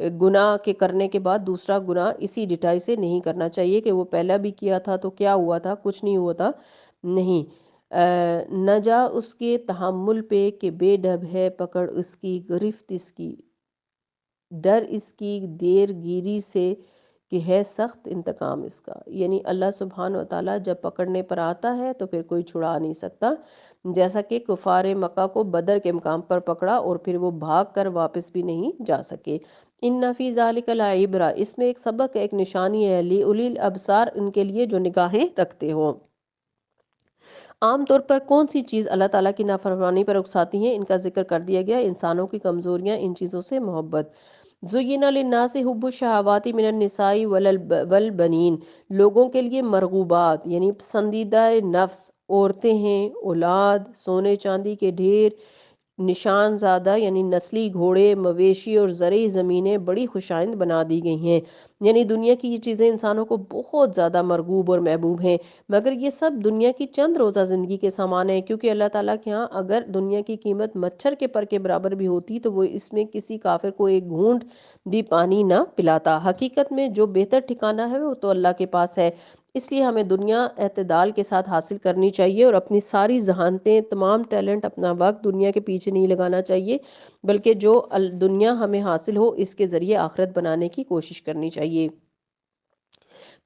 گناہ کے کرنے کے بعد دوسرا گناہ اسی ڈٹائی سے نہیں کرنا چاہیے کہ وہ پہلا بھی کیا تھا تو کیا ہوا تھا، کچھ نہیں ہوا تھا، نہیں۔ نہ جا اس کے تحمل پہ کہ بے ڈب ہے پکڑ اس کی، گرفت اس کی، ڈر اس کی دیر گیری سے کہ ہے سخت انتقام اس کا۔ یعنی اللہ سبحانہ وتعالیٰ جب پکڑنے پر آتا ہے تو پھر کوئی چھڑا نہیں سکتا، جیسا کہ کفار مکہ کو بدر کے مقام پر پکڑا اور پھر وہ بھاگ کر واپس بھی نہیں جا سکے۔ ان فی ذالک لعبرہ، اس میں ایک سبق ہے، ایک نشانی ہے، لأولی الابصار، ان کے لیے جو نگاہیں رکھتے ہوں۔ عام طور پر کون سی چیز اللہ تعالیٰ کی نافرمانی پر اکساتی ہیں؟ ان کا ذکر کر دیا گیا، انسانوں کی کمزوریاں، ان چیزوں سے محبت۔ زُیِّنَ لِلنَّاسِ حُبُّ الشَّہَوَاتِ مِنَ النِّسَاءِ وَالْبَنِینَ، لوگوں کے لیے مرغوبات یعنی پسندیدہ نفس عورتیں ہیں، اولاد، سونے چاندی کے ڈھیر، نشان زادہ یعنی نسلی گھوڑے، مویشی اور زرعی زمینیں بڑی خوشائند بنا دی گئی ہیں۔ یعنی دنیا کی یہ چیزیں انسانوں کو بہت زیادہ مرغوب اور محبوب ہیں، مگر یہ سب دنیا کی چند روزہ زندگی کے سامان ہیں، کیونکہ اللہ تعالیٰ کے ہاں اگر دنیا کی قیمت مچھر کے پر کے برابر بھی ہوتی تو وہ اس میں کسی کافر کو ایک گھونٹ بھی پانی نہ پلاتا۔ حقیقت میں جو بہتر ٹھکانہ ہے وہ تو اللہ کے پاس ہے، اس لیے ہمیں دنیا اعتدال کے ساتھ حاصل کرنی چاہیے اور اپنی ساری ذہانتیں، تمام ٹیلنٹ، اپنا وقت دنیا کے پیچھے نہیں لگانا چاہیے، بلکہ جو دنیا ہمیں حاصل ہو اس کے ذریعے آخرت بنانے کی کوشش کرنی چاہیے۔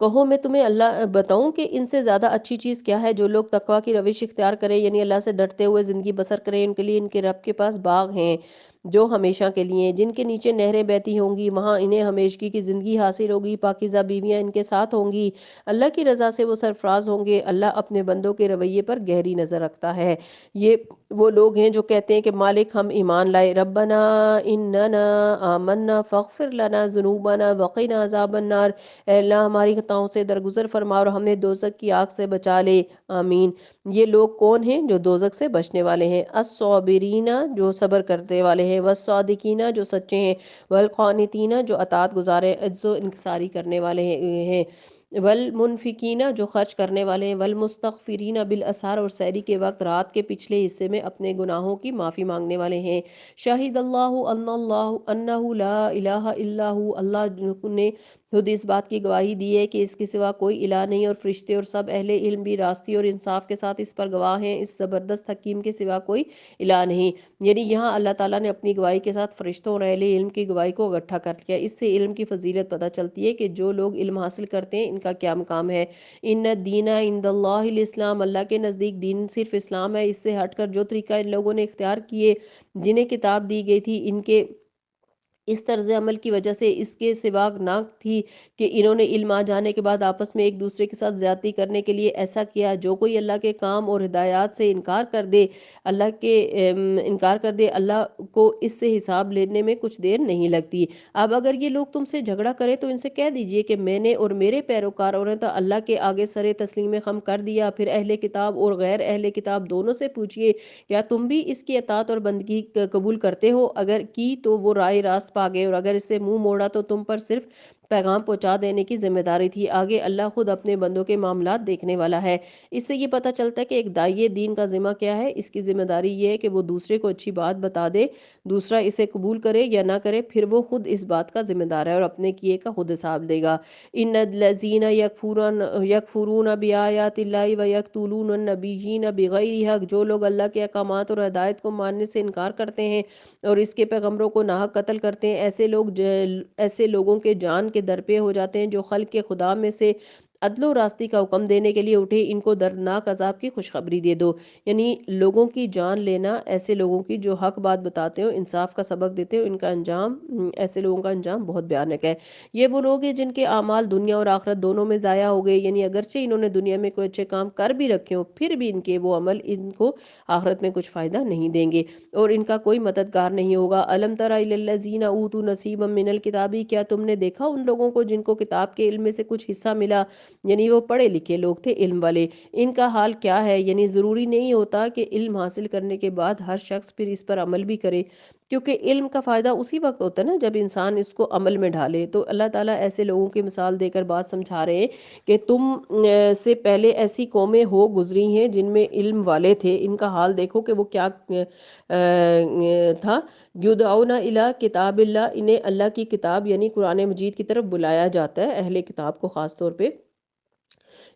کہو میں تمہیں اللہ بتاؤں کہ ان سے زیادہ اچھی چیز کیا ہے؟ جو لوگ تقوی کی روش اختیار کریں یعنی اللہ سے ڈرتے ہوئے زندگی بسر کریں، ان کے لیے ان کے رب کے پاس باغ ہیں جو ہمیشہ کے لیے ہیں، جن کے نیچے نہریں بہتی ہوں گی، وہاں انہیں ہمیشگی کی زندگی حاصل ہوگی، پاکیزہ بیویاں ان کے ساتھ ہوں گی، اللہ کی رضا سے وہ سرفراز ہوں گے۔ اللہ اپنے بندوں کے رویے پر گہری نظر رکھتا ہے۔ یہ وہ لوگ ہیں جو کہتے ہیں کہ مالک ہم ایمان لائے، ربنا اننا آمنا فاغفر لنا ذنوبنا وقنا عذاب النار، اے اللہ ہماری خطاؤں سے درگزر فرما اور ہمیں دوزخ کی آگ سے بچا لے، آمین۔ یہ لوگ کون ہیں جو دوزخ سے بچنے والے ہیں؟ الصابرین، جو صبر کرنے والے ہیں، والصادقین، جو سچے ہیں، والقانتین، جو اطاعت گزار ہیں، عجز و انکساری کرنے والے ہیں، والمنفقین، جو خرچ کرنے والے ہیں، والمستغفرین بالاسحار، اور سحری کے وقت رات کے پچھلے حصے میں اپنے گناہوں کی معافی مانگنے والے ہیں۔ شاہد اللہ انہ لا الہ الا ہو، اللہ نے خود اس بات کی گواہی دی ہے کہ اس کے سوا کوئی الہ نہیں، اور فرشتے اور سب اہل علم بھی راستی اور انصاف کے ساتھ اس پر گواہ ہیں، اس زبردست حکیم کے سوا کوئی الہ نہیں۔ یعنی یہاں اللہ تعالیٰ نے اپنی گواہی کے ساتھ فرشتوں اور اہل علم کی گواہی کو اکٹھا کر لیا۔ اس سے علم کی فضیلت پتہ چلتی ہے کہ جو لوگ علم حاصل کرتے ہیں ان کا کیا مقام ہے۔ ان الدین عند اللہ الاسلام، اللہ کے نزدیک دین صرف اسلام ہے۔ اس سے ہٹ کر جو طریقہ ان لوگوں نے اختیار کیے جنہیں کتاب دی گئی تھی، ان کے اس طرز عمل کی وجہ سے اس کے سوا نہ تھی کہ انہوں نے علم آ جانے کے بعد آپس میں ایک دوسرے کے ساتھ زیادتی کرنے کے لیے ایسا کیا۔ جو کوئی اللہ کے کام اور ہدایات سے انکار کر دے، اللہ کو اس سے حساب لینے میں کچھ دیر نہیں لگتی۔ اب اگر یہ لوگ تم سے جھگڑا کرے تو ان سے کہہ دیجئے کہ میں نے اور میرے پیروکاروں نے تو اللہ کے آگے سر تسلیم خم کر دیا۔ پھر اہل کتاب اور غیر اہل کتاب دونوں سے پوچھئے کیا تم بھی اس کی اطاعت اور بندگی قبول کرتے ہو؟ اگر کی تو وہ رائے راست پا گئے، اور اگر اس سے منہ موڑا تو تم پر صرف پیغام پہنچا دینے کی ذمہ داری تھی۔ آگے اللہ خود اپنے بندوں کے معاملات دیکھنے والا ہے۔ اس سے یہ پتہ چلتا ہے کہ ایک داعیہ دین کا ذمہ کیا ہے۔ اس کی ذمہ داری یہ ہے کہ وہ دوسرے کو اچھی بات بتا دے، دوسرا اسے قبول کرے یا نہ کرے، پھر وہ خود اس بات کا ذمہ دار ہے اور اپنے کیے کا خود حساب دے گا۔ ان الذین یکفرون بآیات اللہ ویقتلون النبیین بغیر حق، جو لوگ اللہ کے احکامات اور ہدایت کو ماننے سے انکار کرتے ہیں اور اس کے پیغمبروں کو ناحق قتل کرتے ہیں، ایسے لوگوں کے جان کے در پہ ہو جاتے ہیں جو خلق کے خدا میں سے عدل و راستی کا حکم دینے کے لیے اٹھے، ان کو دردناک عذاب کی خوشخبری دے دو۔ یعنی لوگوں کی جان لینا، ایسے لوگوں کی جو حق بات بتاتے ہو، انصاف کا سبق دیتے ہو، ان کا انجام، ایسے لوگوں کا انجام بہت بھیانک ہے۔ یہ وہ لوگ ہیں جن کے اعمال دنیا اور آخرت دونوں میں ضائع ہو گئے، یعنی اگرچہ انہوں نے دنیا میں کوئی اچھے کام کر بھی رکھے ہوں، پھر بھی ان کے وہ عمل ان کو آخرت میں کچھ فائدہ نہیں دیں گے اور ان کا کوئی مددگار نہیں ہوگا۔ الم تر الی الذین اوتوا نصیبا من الکتاب، کیا تم نے دیکھا ان لوگوں کو جن کو کتاب کے علم میں سے کچھ حصہ ملا، یعنی وہ پڑھے لکھے لوگ تھے، علم والے، ان کا حال کیا ہے؟ یعنی ضروری نہیں ہوتا کہ علم حاصل کرنے کے بعد ہر شخص پھر اس پر عمل بھی کرے۔ کیونکہ علم کا فائدہ اسی وقت ہوتا ہے نا جب انسان اس کو عمل میں ڈھالے۔ تو اللہ تعالیٰ ایسے لوگوں کی مثال دے کر بات سمجھا رہے ہیں کہ تم سے پہلے ایسی قومیں ہو گزری ہیں جن میں علم والے تھے، ان کا حال دیکھو کہ وہ کیا تھا۔ یدعون الی کتاب اللہ، انہیں اللہ کی کتاب یعنی قرآن مجید کی طرف بلایا جاتا ہے، اہل کتاب کو خاص طور پہ،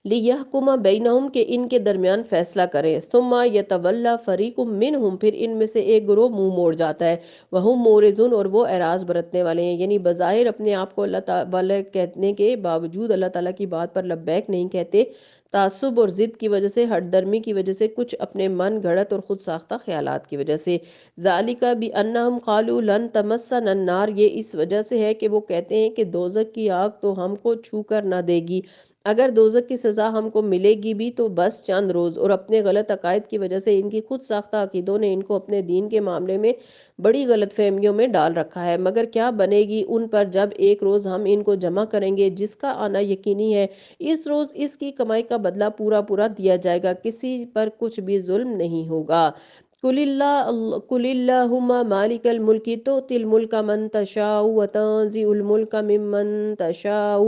لِیَحْکُمَ بَیْنَہُم کہ ان کے درمیان فیصلہ کریں، ثُمَّ یَتَوَلَّیٰ فَرِیقٌ مِّنْہُم پھر ان میں سے ایک گروہ منہ موڑ جاتا ہے، وَہُم مُعْرِضُونَ اور وہ اعراض برتنے والے ہیں، یعنی بظاہر اپنے آپ کو اللہ تعالیٰ کہنے کے باوجود اللہ تعالیٰ کی بات پر لبیک نہیں کہتے، تعصب اور ضد کی وجہ سے، ہٹ درمی کی وجہ سے، کچھ اپنے من گھڑت اور خود ساختہ خیالات کی وجہ سے۔ ذَلِکَ بِأَنَّهُمْ قَالُوا لَن تَمَسَّنَا النَّارُ یہ اس وجہ سے ہے کہ وہ کہتے ہیں کہ دوزخ کی آگ تو ہم کو چھو کر نہ دے گی، اگر دوزخ کی سزا ہم کو ملے گی بھی تو بس چند روز، اور اپنے غلط عقائد کی وجہ سے ان کی خود ساختہ عقیدوں نے ان کو اپنے دین کے معاملے میں بڑی غلط فہمیوں میں ڈال رکھا ہے، مگر کیا بنے گی ان پر جب ایک روز ہم ان کو جمع کریں گے جس کا آنا یقینی ہے، اس روز اس کی کمائی کا بدلہ پورا پورا دیا جائے گا، کسی پر کچھ بھی ظلم نہیں ہوگا۔ قل اللہم مالک الملک تؤتی الملک من تشاء وتنزع الملک ممن تشاء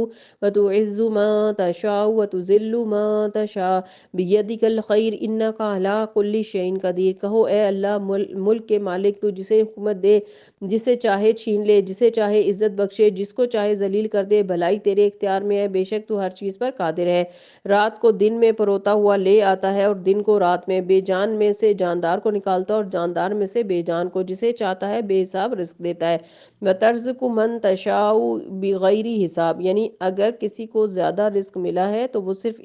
وتعز من تشاء وتذل من تشاء بیدک الخیر انک علی کل شیء قدیر۔ کہو اے اللہ ملک کے مالک تو جسے حکومت دے، جسے چاہے چھین لے، جسے چاہے عزت بخشے، جس کو چاہے ذلیل کر دے، بھلائی تیرے اختیار میں ہے، بے شک تو ہر چیز پر قادر ہے۔ رات کو دن میں پروتا ہوا لے آتا ہے اور دن کو رات میں، بے جان میں سے جاندار کو نکالتا ہے اور جاندار میں سے بے جان کو، جسے چاہتا ہے بے حساب رزق دیتا ہے۔ وَتَرْزُقُ مَن تَشَاءُ بِغَیْرِ حساب یعنی اگر کسی کو زیادہ رزق ملا ہے تو وہ صرف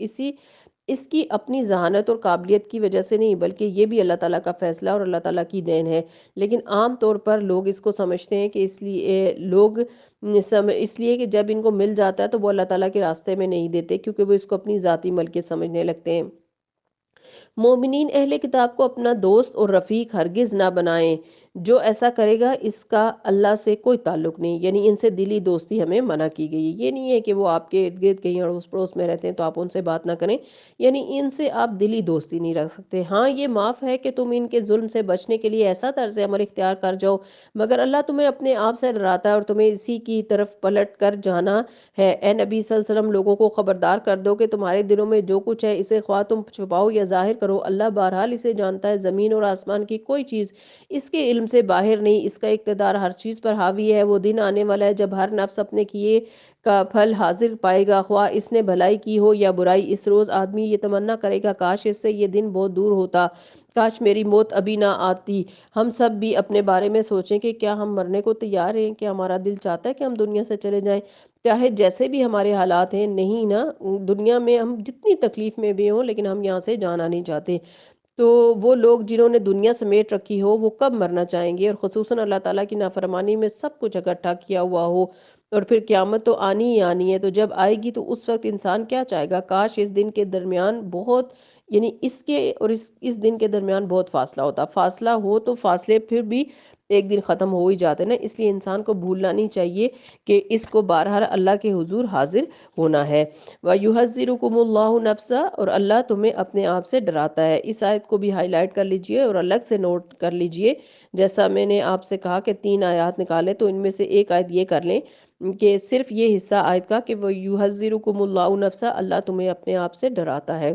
اس کی اپنی ذہانت اور قابلیت کی وجہ سے نہیں، بلکہ یہ بھی اللہ تعالیٰ کا فیصلہ اور اللہ تعالیٰ کی دین ہے۔ لیکن عام طور پر لوگ اس کو سمجھتے ہیں کہ اس لیے کہ جب ان کو مل جاتا ہے تو وہ اللہ تعالیٰ کے راستے میں نہیں دیتے، کیونکہ وہ اس کو اپنی ذاتی ملکیت سمجھنے لگتے ہیں۔ مومنین اہل کتاب کو اپنا دوست اور رفیق ہرگز نہ بنائیں، جو ایسا کرے گا اس کا اللہ سے کوئی تعلق نہیں، یعنی ان سے دلی دوستی ہمیں منع کی گئی ہے۔ یہ نہیں ہے کہ وہ آپ کے ارد گرد کہیں اڑوس پڑوس میں رہتے ہیں تو آپ ان سے بات نہ کریں، یعنی ان سے آپ دلی دوستی نہیں رکھ سکتے۔ ہاں یہ معاف ہے کہ تم ان کے ظلم سے بچنے کے لیے ایسا طرز عمل اختیار کر جاؤ، مگر اللہ تمہیں اپنے آپ سے ڈراتا ہے اور تمہیں اسی کی طرف پلٹ کر جانا ہے۔ اے نبی صلی اللہ علیہ وسلم لوگوں کو خبردار کر دو کہ تمہارے دلوں میں جو کچھ ہے اسے خواہ تم چھپاؤ یا ظاہر کرو، اللہ بہرحال اسے جانتا ہے۔ زمین اور آسمان کی کوئی چیز اس کے علم سے باہر نہیں، اس کا اقتدار ہر چیز پر حاوی ہے۔ وہ دن آنے والا ہے جب ہر نفس اپنے کیے کا پھل حاضر پائے گا، خواہ اس نے بھلائی کی ہو یا برائی۔ اس روز آدمی یہ تمنا کرے گا کاش اس سے یہ دن بہت دور ہوتا، کاش میری موت ابھی نہ آتی۔ ہم سب بھی اپنے بارے میں سوچیں کہ کیا ہم مرنے کو تیار ہیں؟ کیا ہمارا دل چاہتا ہے کہ ہم دنیا سے چلے جائیں؟ چاہے جیسے بھی ہمارے حالات ہیں، نہیں نا، دنیا میں ہم جتنی تکلیف میں بھی ہوں لیکن ہم یہاں سے جانا نہیں چاہتے۔ تو وہ لوگ جنہوں نے دنیا سمیٹ رکھی ہو وہ کب مرنا چاہیں گے؟ اور خصوصاً اللہ تعالیٰ کی نافرمانی میں سب کچھ اکٹھا کیا ہوا ہو، اور پھر قیامت تو آنی ہی آنی ہے، تو جب آئے گی تو اس وقت انسان کیا چاہے گا؟ کاش اس دن کے درمیان بہت، یعنی اس کے اور اس دن کے درمیان بہت فاصلہ ہوتا، فاصلہ ہو تو فاصلے پھر بھی ایک دن ختم ہو ہی جاتے نا، اس لیے انسان کو بھولنا نہیں چاہیے کہ اس کو بہرحال اللہ کے حضور حاضر ہونا ہے۔ وَيُحَذِّرُكُمُ اللَّهُ نَفْسَهُ اور اللہ تمہیں اپنے آپ سے ڈراتا ہے۔ اس آیت کو بھی ہائی لائٹ کر لیجئے اور الگ سے نوٹ کر لیجئے، جیسا میں نے آپ سے کہا کہ 3 آیات نکالے تو ان میں سے ایک آیت یہ کر لیں کہ صرف یہ حصہ آیت کا کہ وَيُحَذِّرُكُمُ اللَّهُ نَفْسَهُ اللہ تمہیں اپنے آپ سے ڈراتا ہے۔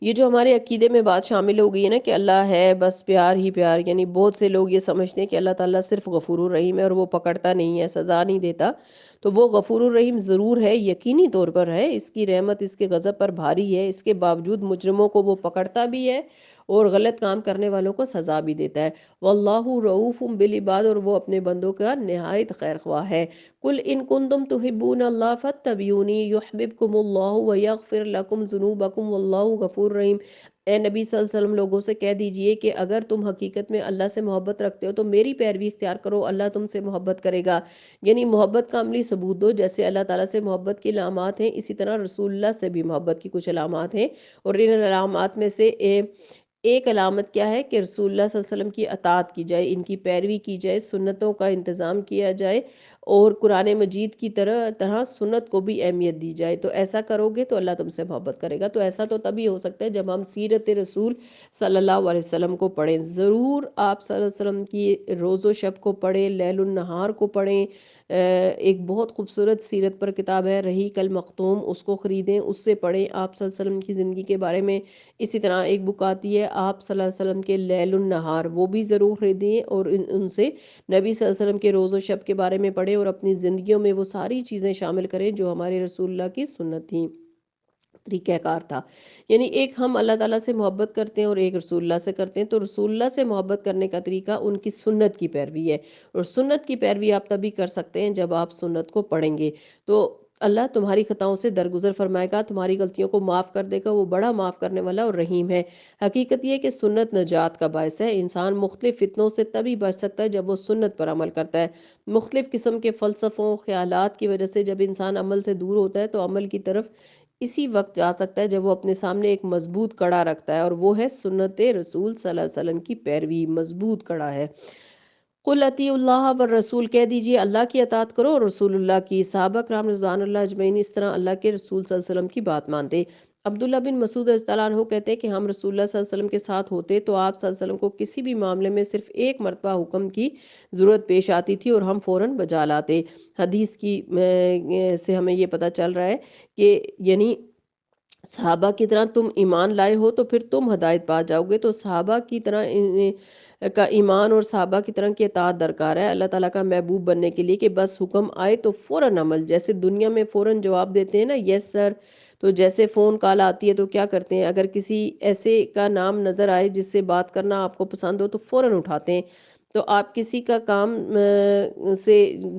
یہ جو ہمارے عقیدے میں بات شامل ہو گئی ہے نا کہ اللہ ہے بس پیار ہی پیار، یعنی بہت سے لوگ یہ سمجھتے ہیں کہ اللہ تعالیٰ صرف غفور الرحیم ہے اور وہ پکڑتا نہیں ہے، سزا نہیں دیتا، تو وہ غفور الرحیم ضرور ہے، یقینی طور پر ہے، اس کی رحمت اس کے غضب پر بھاری ہے، اس کے باوجود مجرموں کو وہ پکڑتا بھی ہے اور غلط کام کرنے والوں کو سزا بھی دیتا ہے۔ واللہ رؤوف بالعباد اور وہ اپنے بندوں کا نہایت خیر خواہ ہے۔ قل ان کنتم تحبون اللہ فاتبعونی یحببکم اللہ ویغفر لکم ذنوبکم واللہ غفور رحیم۔ اے نبی صلی اللہ علیہ وسلم لوگوں سے کہہ دیجئے کہ اگر تم حقیقت میں اللہ سے محبت رکھتے ہو تو میری پیروی اختیار کرو، اللہ تم سے محبت کرے گا، یعنی محبت کا عملی ثبوت دو۔ جیسے اللہ تعالیٰ سے محبت کی علامات ہیں اسی طرح رسول اللہ سے بھی محبت کی کچھ علامات ہیں، اور ان علامات میں سے ایک علامت کیا ہے کہ رسول اللہ صلی اللہ علیہ وسلم کی اطاعت کی جائے، ان کی پیروی کی جائے، سنتوں کا انتظام کیا جائے، اور قرآن مجید کی طرح طرح سنت کو بھی اہمیت دی جائے۔ تو ایسا کرو گے تو اللہ تم سے محبت کرے گا۔ تو ایسا تو تبھی ہو سکتا ہے جب ہم سیرت رسول صلی اللہ علیہ وسلم کو پڑھیں۔ ضرور آپ صلی اللہ علیہ وسلم کی روز و شب کو پڑھیں، لیل النہار کو پڑھیں۔ ایک بہت خوبصورت سیرت پر کتاب ہے رحیق المختوم، اس کو خریدیں، اس سے پڑھیں آپ صلی اللہ علیہ وسلم کی زندگی کے بارے میں۔ اسی طرح ایک بک آتی ہے آپ صلی اللہ علیہ وسلم کے لیل النہار، وہ بھی ضرور خریدیں اور ان سے نبی صلی اللہ علیہ وسلم کے روز و شب کے بارے میں پڑھیں اور اپنی زندگیوں میں وہ ساری چیزیں شامل کریں جو ہمارے رسول اللہ کی سنت تھیں، طریقہ کار تھا۔ یعنی ایک ہم اللہ تعالیٰ سے محبت کرتے ہیں اور ایک رسول اللہ سے کرتے ہیں، تو رسول اللہ سے محبت کرنے کا طریقہ ان کی سنت کی پیروی ہے، اور سنت کی پیروی آپ تبھی کر سکتے ہیں جب آپ سنت کو پڑھیں گے۔ تو اللہ تمہاری خطاؤں سے درگزر فرمائے گا، تمہاری غلطیوں کو معاف کر دے گا، وہ بڑا معاف کرنے والا اور رحیم ہے۔ حقیقت یہ کہ سنت نجات کا باعث ہے۔ انسان مختلف فتنوں سے تبھی بچ سکتا ہے جب وہ سنت پر عمل کرتا ہے۔ مختلف قسم کے فلسفوں خیالات کی وجہ سے جب انسان عمل سے دور ہوتا ہے تو عمل کی طرف اسی وقت جا سکتا ہے جب وہ اپنے سامنے ایک مضبوط کڑا رکھتا ہے، اور وہ ہے سنت رسول صلی اللہ علیہ وسلم کی پیروی، مضبوط کڑا ہے۔ قل اطیعوا اللہ والرسول، کہہ دیجئے اللہ کی اطاعت کرو اور رسول اللہ کی۔ صحابہ کرام رضوان اللہ اجمعین اس طرح اللہ کے رسول صلی اللہ علیہ وسلم کی بات مانتے۔ عبداللہ بن مسعود رضی اللہ عنہ کہتے ہیں کہ ہم رسول اللہ صلی اللہ علیہ وسلم کے ساتھ ہوتے تو آپ صلی اللہ علیہ وسلم کو کسی بھی معاملے میں صرف ایک مرتبہ حکم کی ضرورت پیش آتی تھی اور ہم فوراً بجا لاتے۔ حدیث کی سے ہمیں یہ پتہ چل رہا ہے کہ یعنی صحابہ کی طرح تم ایمان لائے ہو تو پھر تم ہدایت پا جاؤ گے۔ تو صحابہ کی طرح کا ایمان اور صحابہ کی طرح کی اطاعت درکار ہے اللہ تعالیٰ کا محبوب بننے کے لیے، کہ بس حکم آئے تو فوراً عمل۔ جیسے دنیا میں فوراً جواب دیتے ہیں نا، یس سر، تو جیسے فون کال آتی ہے تو کیا کرتے ہیں، اگر کسی ایسے کا نام نظر آئے جس سے بات کرنا آپ کو پسند ہو تو فوراً اٹھاتے ہیں۔ تو آپ کسی کا کام سے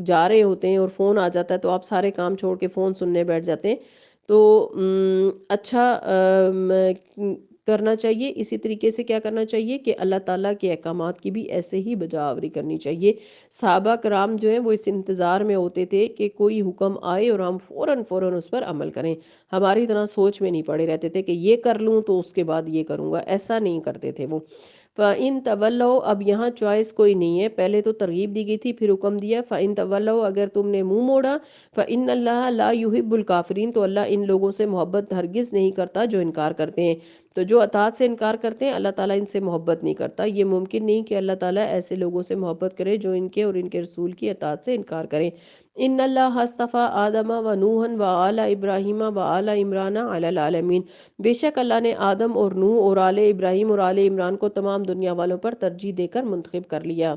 جا رہے ہوتے ہیں اور فون آ جاتا ہے تو آپ سارے کام چھوڑ کے فون سننے بیٹھ جاتے ہیں۔ تو اچھا کرنا چاہیے۔ اسی طریقے سے کیا کرنا چاہیے کہ اللہ تعالیٰ کے احکامات کی بھی ایسے ہی بجا آوری کرنی چاہیے۔ صحابہ کرام جو ہیں وہ اس انتظار میں ہوتے تھے کہ کوئی حکم آئے اور ہم فوراً اس پر عمل کریں۔ ہماری طرح سوچ میں نہیں پڑے رہتے تھے کہ یہ کر لوں تو اس کے بعد یہ کروں گا، ایسا نہیں کرتے تھے وہ۔ فَإِن تَوَلَّوْا، اب یہاں چوائس کوئی نہیں ہے، پہلے تو ترغیب دی گئی تھی پھر حکم دیا۔ فَإِن تَوَلَّوْا، اگر تم نے منہ موڑا، فَإِنَّ اللَّهَ لَا يُحِبُّ الْكَافِرِينَ، تو اللہ ان لوگوں سے محبت ہرگز نہیں کرتا جو انکار کرتے ہیں۔ تو جو اطاعت سے انکار کرتے ہیں اللہ تعالیٰ ان سے محبت نہیں کرتا۔ یہ ممکن نہیں کہ اللہ تعالیٰ ایسے لوگوں سے محبت کرے جو ان کے اور ان کے رسول کی اطاعت سے انکار کریں۔ ان اللہ اصطفیٰ آدم و نوحًا و آل ابراہیم و آل عمران علی العالمین، بے شک اللہ نے آدم اور نوح اور آل ابراہیم اور آل عمران کو تمام دنیا والوں پر ترجیح دے کر منتخب کر لیا۔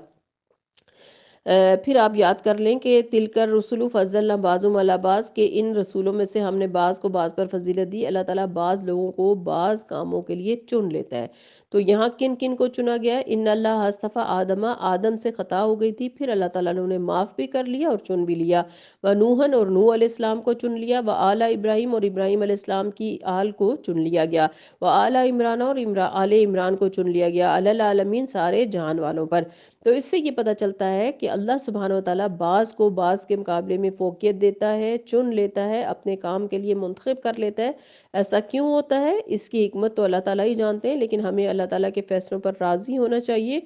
پھر آپ یاد کر لیں کہ تلکر رسول فضلنا بعضهم علی بعض، کہ ان رسولوں میں سے ہم نے بعض کو بعض پر فضیلت دی۔ اللہ تعالیٰ بعض لوگوں کو بعض کاموں کے لیے چن لیتا ہے۔ تو یہاں کن کن کو چنا گیا ہے؟ ان اللہ اصطفیٰ آدم، آدم سے خطا ہو گئی تھی، پھر اللہ تعالیٰ نے انہیں معاف بھی کر لیا اور چن بھی لیا۔ و نوحًا، اور نوح علیہ السلام کو چن لیا۔ و آل ابراہیم، اور ابراہیم علیہ السلام کی آل کو چن لیا گیا۔ و آل عمران، اور آل عمران کو چن لیا گیا، علی العالمین، سارے جہان والوں پر۔ تو اس سے یہ پتہ چلتا ہے کہ اللہ سبحانہ وتعالیٰ بعض کو بعض کے مقابلے میں فوقیت دیتا ہے، چن لیتا ہے، اپنے کام کے لیے منتخب کر لیتا ہے۔ ایسا کیوں ہوتا ہے اس کی حکمت تو اللہ تعالیٰ ہی جانتے ہیں، لیکن ہمیں اللہ تعالیٰ کے فیصلوں پر راضی ہونا چاہیے،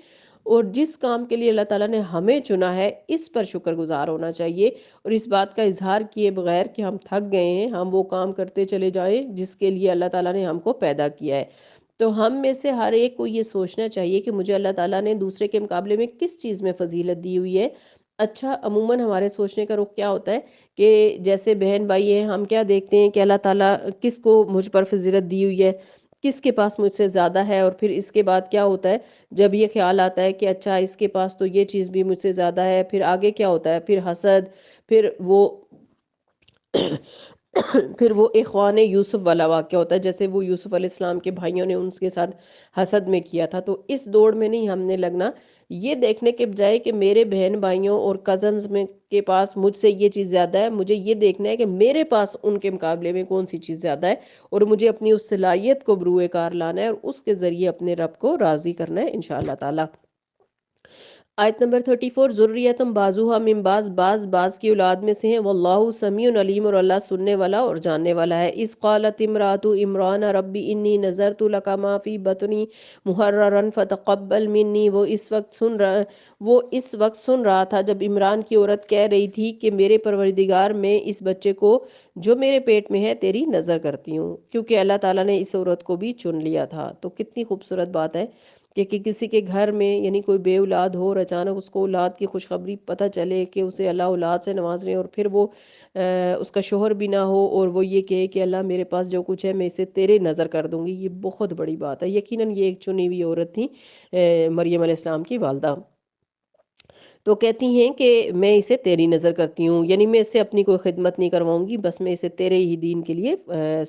اور جس کام کے لیے اللہ تعالیٰ نے ہمیں چنا ہے اس پر شکر گزار ہونا چاہیے، اور اس بات کا اظہار کیے بغیر کہ ہم تھک گئے ہیں ہم وہ کام کرتے چلے جائیں جس کے لیے اللہ تعالیٰ نے ہم کو پیدا کیا ہے۔ تو ہم میں سے ہر ایک کو یہ سوچنا چاہیے کہ مجھے اللہ تعالیٰ نے دوسرے کے مقابلے میں کس چیز میں فضیلت دی ہوئی ہے۔ اچھا، عموماً ہمارے سوچنے کا رخ کیا ہوتا ہے کہ جیسے بہن بھائی ہیں، ہم کیا دیکھتے ہیں کہ اللہ تعالیٰ کس کو مجھ پر فضیلت دی ہوئی ہے، کس کے پاس مجھ سے زیادہ ہے، اور پھر اس کے بعد کیا ہوتا ہے جب یہ خیال آتا ہے کہ اچھا اس کے پاس تو یہ چیز بھی مجھ سے زیادہ ہے، پھر آگے کیا ہوتا ہے، پھر حسد، پھر وہ پھر وہ اخوان یوسف والا واقعہ ہوتا ہے، جیسے وہ یوسف علیہ السلام کے بھائیوں نے ان کے ساتھ حسد میں کیا تھا۔ تو اس دوڑ میں نہیں ہم نے لگنا، یہ دیکھنے کے بجائے کہ میرے بہن بھائیوں اور کزنز میں کے پاس مجھ سے یہ چیز زیادہ ہے، مجھے یہ دیکھنا ہے کہ میرے پاس ان کے مقابلے میں کون سی چیز زیادہ ہے، اور مجھے اپنی اس صلاحیت کو بروئے کار لانا ہے اور اس کے ذریعے اپنے رب کو راضی کرنا ہے انشاءاللہ تعالی۔ آیت نمبر 34، ذریتم بعضها من بعض، بعض کی اولاد میں سے ہیں، واللہ سمیع علیم، اور اللہ سننے والا اور جاننے والا ہے۔ اذ قالت امرأۃ عمران ربی انی نذرت لک ما فی بطنی محررا فتقبل منی، وہ اس وقت سن رہا تھا جب عمران کی عورت کہہ رہی تھی کہ میرے پروردگار، میں اس بچے کو جو میرے پیٹ میں ہے تیری نظر کرتی ہوں، کیونکہ اللہ تعالیٰ نے اس عورت کو بھی چن لیا تھا۔ تو کتنی خوبصورت بات ہے کہ کسی کے گھر میں یعنی کوئی بے اولاد ہو اور اچانک اس کو اولاد کی خوشخبری پتہ چلے کہ اسے اللہ اولاد سے نواز رہے ہیں، اور پھر وہ اس کا شوہر بھی نہ ہو اور وہ یہ کہے کہ اللہ میرے پاس جو کچھ ہے میں اسے تیرے نظر کر دوں گی، یہ بہت بڑی بات ہے۔ یقیناً یہ ایک چنی ہوئی عورت تھی، مریم علیہ السلام کی والدہ۔ تو کہتی ہیں کہ میں اسے تیری نظر کرتی ہوں، یعنی میں اس سے اپنی کوئی خدمت نہیں کرواؤں گی، بس میں اسے تیرے ہی دین کے لیے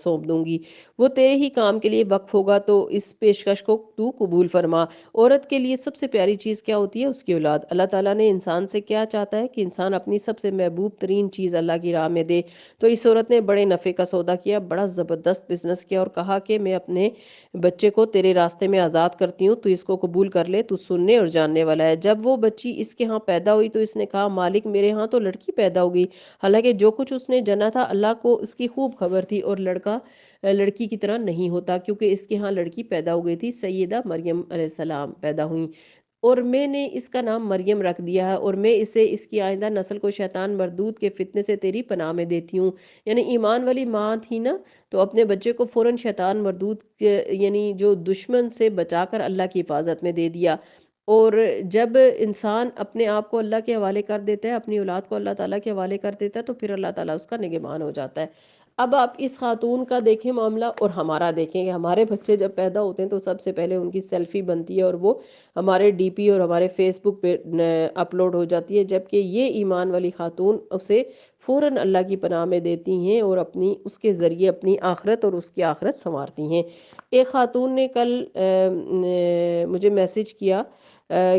سونپ دوں گی، وہ تیرے ہی کام کے لیے وقف ہوگا، تو اس پیشکش کو تو قبول فرما۔ عورت کے لیے سب سے پیاری چیز کیا ہوتی ہے؟ اس کی اولاد۔ اللہ تعالیٰ نے انسان سے کیا چاہتا ہے کہ انسان اپنی سب سے محبوب ترین چیز اللہ کی راہ میں دے۔ تو اس عورت نے بڑے نفع کا سودا کیا، بڑا زبردست بزنس کیا، اور کہا کہ میں اپنے بچے کو تیرے راستے میں آزاد کرتی ہوں، تو اس کو قبول کر لے، تو سننے اور جاننے والا ہے۔ جب وہ بچی اس کے ہاں پیدا ہوئی تو اس نے کہا مالک میرے ہاں تو لڑکی پیدا ہوگی، حالانکہ جو کچھ اس نے جنا تھا اللہ کو اس کی خوب خبر تھی، اور لڑکا لڑکی کی طرح نہیں ہوتا، کیونکہ اس کے ہاں لڑکی پیدا ہو گئی تھی، سیدہ مریم علیہ السلام پیدا ہوئیں، اور میں نے اس کا نام مریم رکھ دیا ہے، اور میں اسے اس کی آئندہ نسل کو شیطان مردود کے فتنے سے تیری پناہ میں دیتی ہوں۔ یعنی ایمان والی ماں تھی نا، تو اپنے بچے کو فوراً شیطان مردود کے یعنی جو دشمن سے بچا کر اللہ کی حفاظت میں دے دیا۔ اور جب انسان اپنے آپ کو اللہ کے حوالے کر دیتا ہے، اپنی اولاد کو اللہ تعالیٰ کے حوالے کر دیتا ہے، تو پھر اللہ تعالیٰ اس کا نگہبان ہو جاتا ہے۔ اب آپ اس خاتون کا دیکھیں معاملہ اور ہمارا دیکھیں کہ ہمارے بچے جب پیدا ہوتے ہیں تو سب سے پہلے ان کی سیلفی بنتی ہے اور وہ ہمارے ڈی پی اور ہمارے فیس بک پہ اپلوڈ ہو جاتی ہے، جبکہ یہ ایمان والی خاتون اسے فوراً اللہ کی پناہ میں دیتی ہیں اور اس کے ذریعے اپنی آخرت اور اس کی آخرت سنوارتی ہیں۔ ایک خاتون نے کل مجھے میسج کیا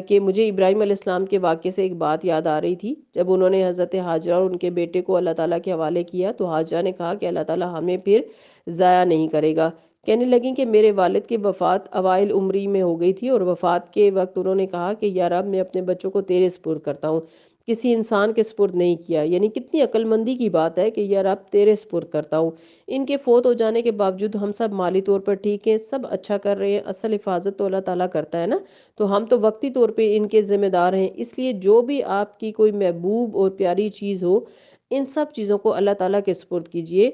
کہ مجھے ابراہیم علیہ السلام کے واقعے سے ایک بات یاد آ رہی تھی، جب انہوں نے حضرت حاجرہ اور ان کے بیٹے کو اللہ تعالیٰ کے حوالے کیا تو حاجرہ نے کہا کہ اللہ تعالیٰ ہمیں پھر ضائع نہیں کرے گا۔ کہنے لگیں کہ میرے والد کی وفات اوائل عمری میں ہو گئی تھی، اور وفات کے وقت انہوں نے کہا کہ یا رب میں اپنے بچوں کو تیرے سپرد کرتا ہوں، کسی انسان کے سپرد نہیں کیا۔ یعنی کتنی عقل مندی کی بات ہے کہ یا رب تیرے سپرد کرتا ہوں۔ ان کے فوت ہو جانے کے باوجود ہم سب مالی طور پر ٹھیک ہیں، سب اچھا کر رہے ہیں، اصل حفاظت تو اللہ تعالیٰ کرتا ہے نا، تو ہم تو وقتی طور پہ ان کے ذمہ دار ہیں۔ اس لیے جو بھی آپ کی کوئی محبوب اور پیاری چیز ہو، ان سب چیزوں کو اللہ تعالیٰ کے سپرد کیجئے،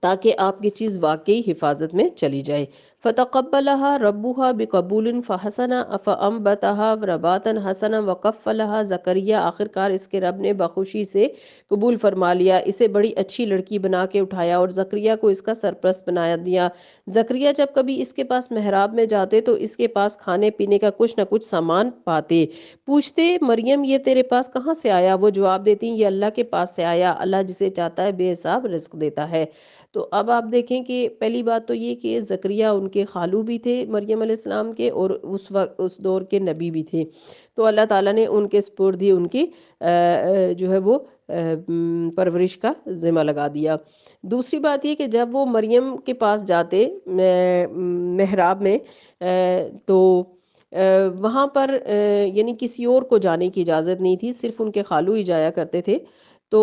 تاکہ آپ کی چیز واقعی حفاظت میں چلی جائے۔ فتقبلها ربها بقبول فحسن فانبتها نباتا حسنا وکفلها زکریا، آخرکار اس کے رب نے بخوشی سے قبول فرما لیا، اسے بڑی اچھی لڑکی بنا کے اٹھایا اور زکریا کو اس کا سرپرست بنا دیا۔ زکریا جب کبھی اس کے پاس محراب میں جاتے تو اس کے پاس کھانے پینے کا کچھ نہ کچھ سامان پاتے، پوچھتے مریم یہ تیرے پاس کہاں سے آیا؟ وہ جواب دیتی یہ اللہ کے پاس سے آیا، اللہ جسے چاہتا ہے بے حساب رزق دیتا ہے۔ تو اب آپ دیکھیں کہ پہلی بات تو یہ کہ زکریا ان کے خالو بھی تھے مریم علیہ السلام کے، اور اس وقت اس دور کے نبی بھی تھے، تو اللہ تعالیٰ نے ان کے سپرد ہی ان کی جو ہے وہ پرورش کا ذمہ لگا دیا۔ دوسری بات یہ کہ جب وہ مریم کے پاس جاتے محراب میں، تو وہاں پر یعنی کسی اور کو جانے کی اجازت نہیں تھی، صرف ان کے خالو ہی جایا کرتے تھے۔ تو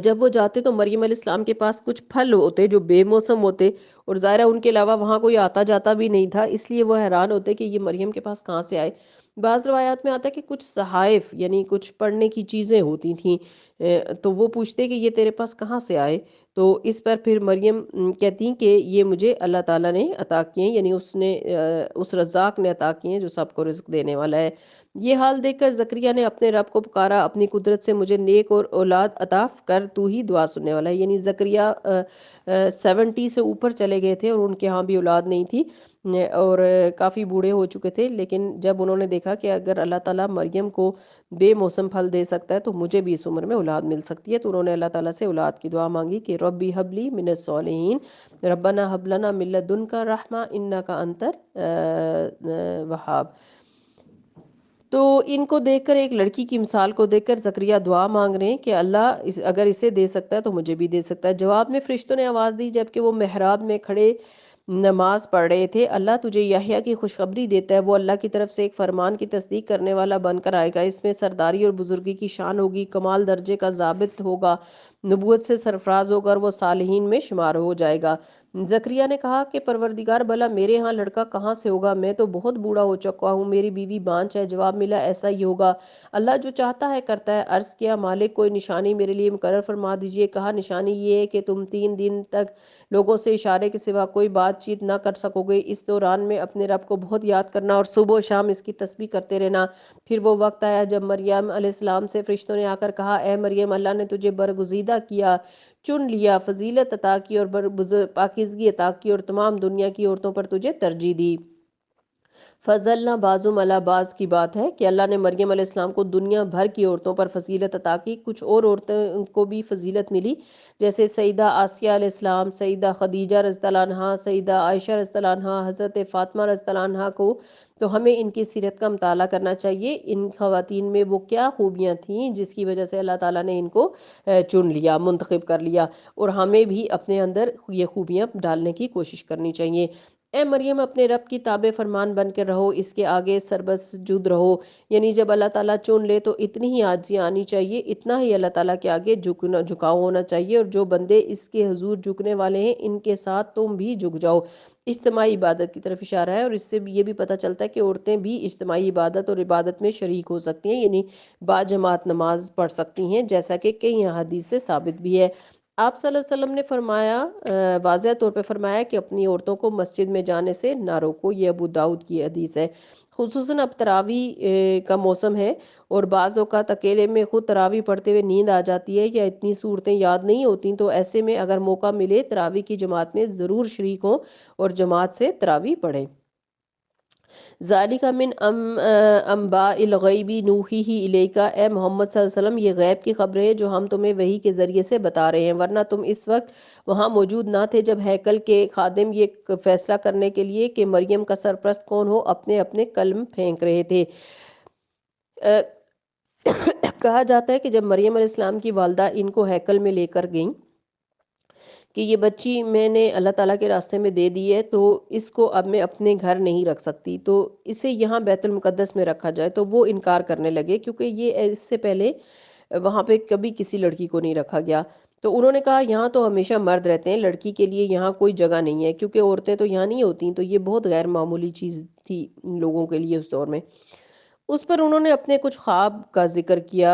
جب وہ جاتے تو مریم علیہ السلام کے پاس کچھ پھل ہوتے جو بے موسم ہوتے، اور ظاہرہ ان کے علاوہ وہاں کوئی آتا جاتا بھی نہیں تھا، اس لیے وہ حیران ہوتے کہ یہ مریم کے پاس کہاں سے آئے۔ بعض روایات میں آتا ہے کہ کچھ صحائف یعنی کچھ پڑھنے کی چیزیں ہوتی تھیں، تو وہ پوچھتے کہ یہ تیرے پاس کہاں سے آئے؟ تو اس پر پھر مریم کہتی کہ یہ مجھے اللہ تعالیٰ نے عطا کیے ہیں، یعنی اس رزاق نے عطا کیے ہیں جو سب کو رزق دینے والا ہے۔ یہ حال دیکھ کر زکریا نے اپنے رب کو پکارا، اپنی قدرت سے مجھے نیک اور اولاد عطا کر، تو ہی دعا سننے والا ہے۔ یعنی زکریا 70 سے اوپر چلے گئے تھے اور ان کے ہاں بھی اولاد نہیں تھی، اور کافی بوڑھے ہو چکے تھے، لیکن جب انہوں نے دیکھا کہ اگر اللہ تعالیٰ مریم کو بے موسم پھل دے سکتا ہے تو مجھے بھی اس عمر میں اولاد مل سکتی ہے، تو انہوں نے اللہ تعالیٰ سے اولاد کی دعا مانگی کہ ربی حب لی من الصالحین، ربنا حب لنا من لدنک رحمہ انک انت الوہاب۔ تو ان کو دیکھ کر، ایک لڑکی کی مثال کو دیکھ کر زکریا دعا مانگ رہے ہیں کہ اللہ اگر اسے دے سکتا ہے تو مجھے بھی دے سکتا ہے۔ جواب میں فرشتوں نے آواز دی جبکہ وہ محراب میں کھڑے نماز پڑھ رہے تھے، اللہ تجھے یحییٰ کی خوشخبری دیتا ہے، وہ اللہ کی طرف سے ایک فرمان کی تصدیق کرنے والا بن کر آئے گا، اس میں سرداری اور بزرگی کی شان ہوگی، کمال درجے کا ضابط ہوگا، نبوت سے سرفراز ہوگا اور وہ صالحین میں شمار ہو جائے گا۔ زکریا نے کہا کہ پروردگار بھلا میرے ہاں لڑکا کہاں سے ہوگا، میں تو بہت بوڑھا ہو چکا ہوں، میری بیوی بانجھ ہے۔ جواب ملا ایسا ہی ہوگا، اللہ جو چاہتا ہے کرتا ہے۔ عرض کیا مالک کوئی نشانی میرے لیے مقرر فرما دیجئے۔ کہا نشانی یہ ہے کہ تم 3 دن تک لوگوں سے اشارے کے سوا کوئی بات چیت نہ کر سکو گے، اس دوران میں اپنے رب کو بہت یاد کرنا اور صبح و شام اس کی تسبیح کرتے رہنا۔ پھر وہ وقت آیا جب مریم علیہ السلام سے فرشتوں نے آ کر کہا اے مریم اللہ نے تجھے برگزیدہ کیا، چن لیا، فضیلت عطا کی اور پاکیزگی عطا کی اور تمام دنیا کی عورتوں پر تجھے ترجیح دی۔ فضلنا بعضهم علی بعض کی بات ہے کہ اللہ نے مریم علیہ السلام کو دنیا بھر کی عورتوں پر فضیلت عطا کی۔ کچھ اور عورتوں کو بھی فضیلت ملی، جیسے سیدہ آسیہ علیہ السلام، سیدہ خدیجہ رضی اللہ عنہا، سیدہ عائشہ رضی اللہ عنہا، حضرت فاطمہ رضی اللہ عنہا کو۔ تو ہمیں ان کی سیرت کا مطالعہ کرنا چاہیے، ان خواتین میں وہ کیا خوبیاں تھیں جس کی وجہ سے اللہ تعالیٰ نے ان کو چن لیا، منتخب کر لیا، اور ہمیں بھی اپنے اندر یہ خوبیاں ڈالنے کی کوشش کرنی چاہیے۔ اے مریم اپنے رب کی تابع فرمان بن کے رہو، اس کے آگے سربسجود رہو، یعنی جب اللہ تعالیٰ چن لے تو اتنی ہی عاجزی آنی چاہیے، اتنا ہی اللہ تعالیٰ کے آگے جھکاؤ ہونا چاہیے، اور جو بندے اس کے حضور جھکنے والے ہیں ان کے ساتھ تم بھی جھک جاؤ۔ اجتماعی عبادت کی طرف اشارہ ہے، اور اس سے یہ بھی پتہ چلتا ہے کہ عورتیں بھی اجتماعی عبادت اور عبادت میں شریک ہو سکتی ہیں، یعنی باجماعت نماز پڑھ سکتی ہیں، جیسا کہ کئی احادیث سے ثابت بھی ہے۔ آپ صلی اللہ علیہ وسلم نے فرمایا، واضح طور پہ فرمایا کہ اپنی عورتوں کو مسجد میں جانے سے نہ روکو، یہ ابو داؤد کی حدیث ہے۔ خصوصاً اب تراویح کا موسم ہے اور بعض اوقات اکیلے میں خود تراویح پڑھتے ہوئے نیند آ جاتی ہے یا اتنی صورتیں یاد نہیں ہوتی، تو ایسے میں اگر موقع ملے تراویح کی جماعت میں ضرور شریک ہوں اور جماعت سے تراویح پڑھیں۔ ذالک من انباء الغیب نوحیہ الیک، اے محمد صلی اللہ علیہ وسلم یہ غیب کی خبریں ہیں جو ہم تمہیں وحی کے ذریعے سے بتا رہے ہیں، ورنہ تم اس وقت وہاں موجود نہ تھے جب ہیکل کے خادم یہ فیصلہ کرنے کے لیے کہ مریم کا سرپرست کون ہو اپنے اپنے قلم پھینک رہے تھے۔ کہا جاتا ہے کہ جب مریم علیہ السلام کی والدہ ان کو ہیکل میں لے کر گئیں کہ یہ بچی میں نے اللہ تعالیٰ کے راستے میں دے دی ہے، تو اس کو اب میں اپنے گھر نہیں رکھ سکتی، تو اسے یہاں بیت المقدس میں رکھا جائے، تو وہ انکار کرنے لگے کیونکہ یہ اس سے پہلے وہاں پہ کبھی کسی لڑکی کو نہیں رکھا گیا۔ تو انہوں نے کہا یہاں تو ہمیشہ مرد رہتے ہیں، لڑکی کے لیے یہاں کوئی جگہ نہیں ہے، کیونکہ عورتیں تو یہاں نہیں ہوتی، تو یہ بہت غیر معمولی چیز تھی لوگوں کے لیے اس دور میں۔ اس پر انہوں نے اپنے کچھ خواب کا ذکر کیا،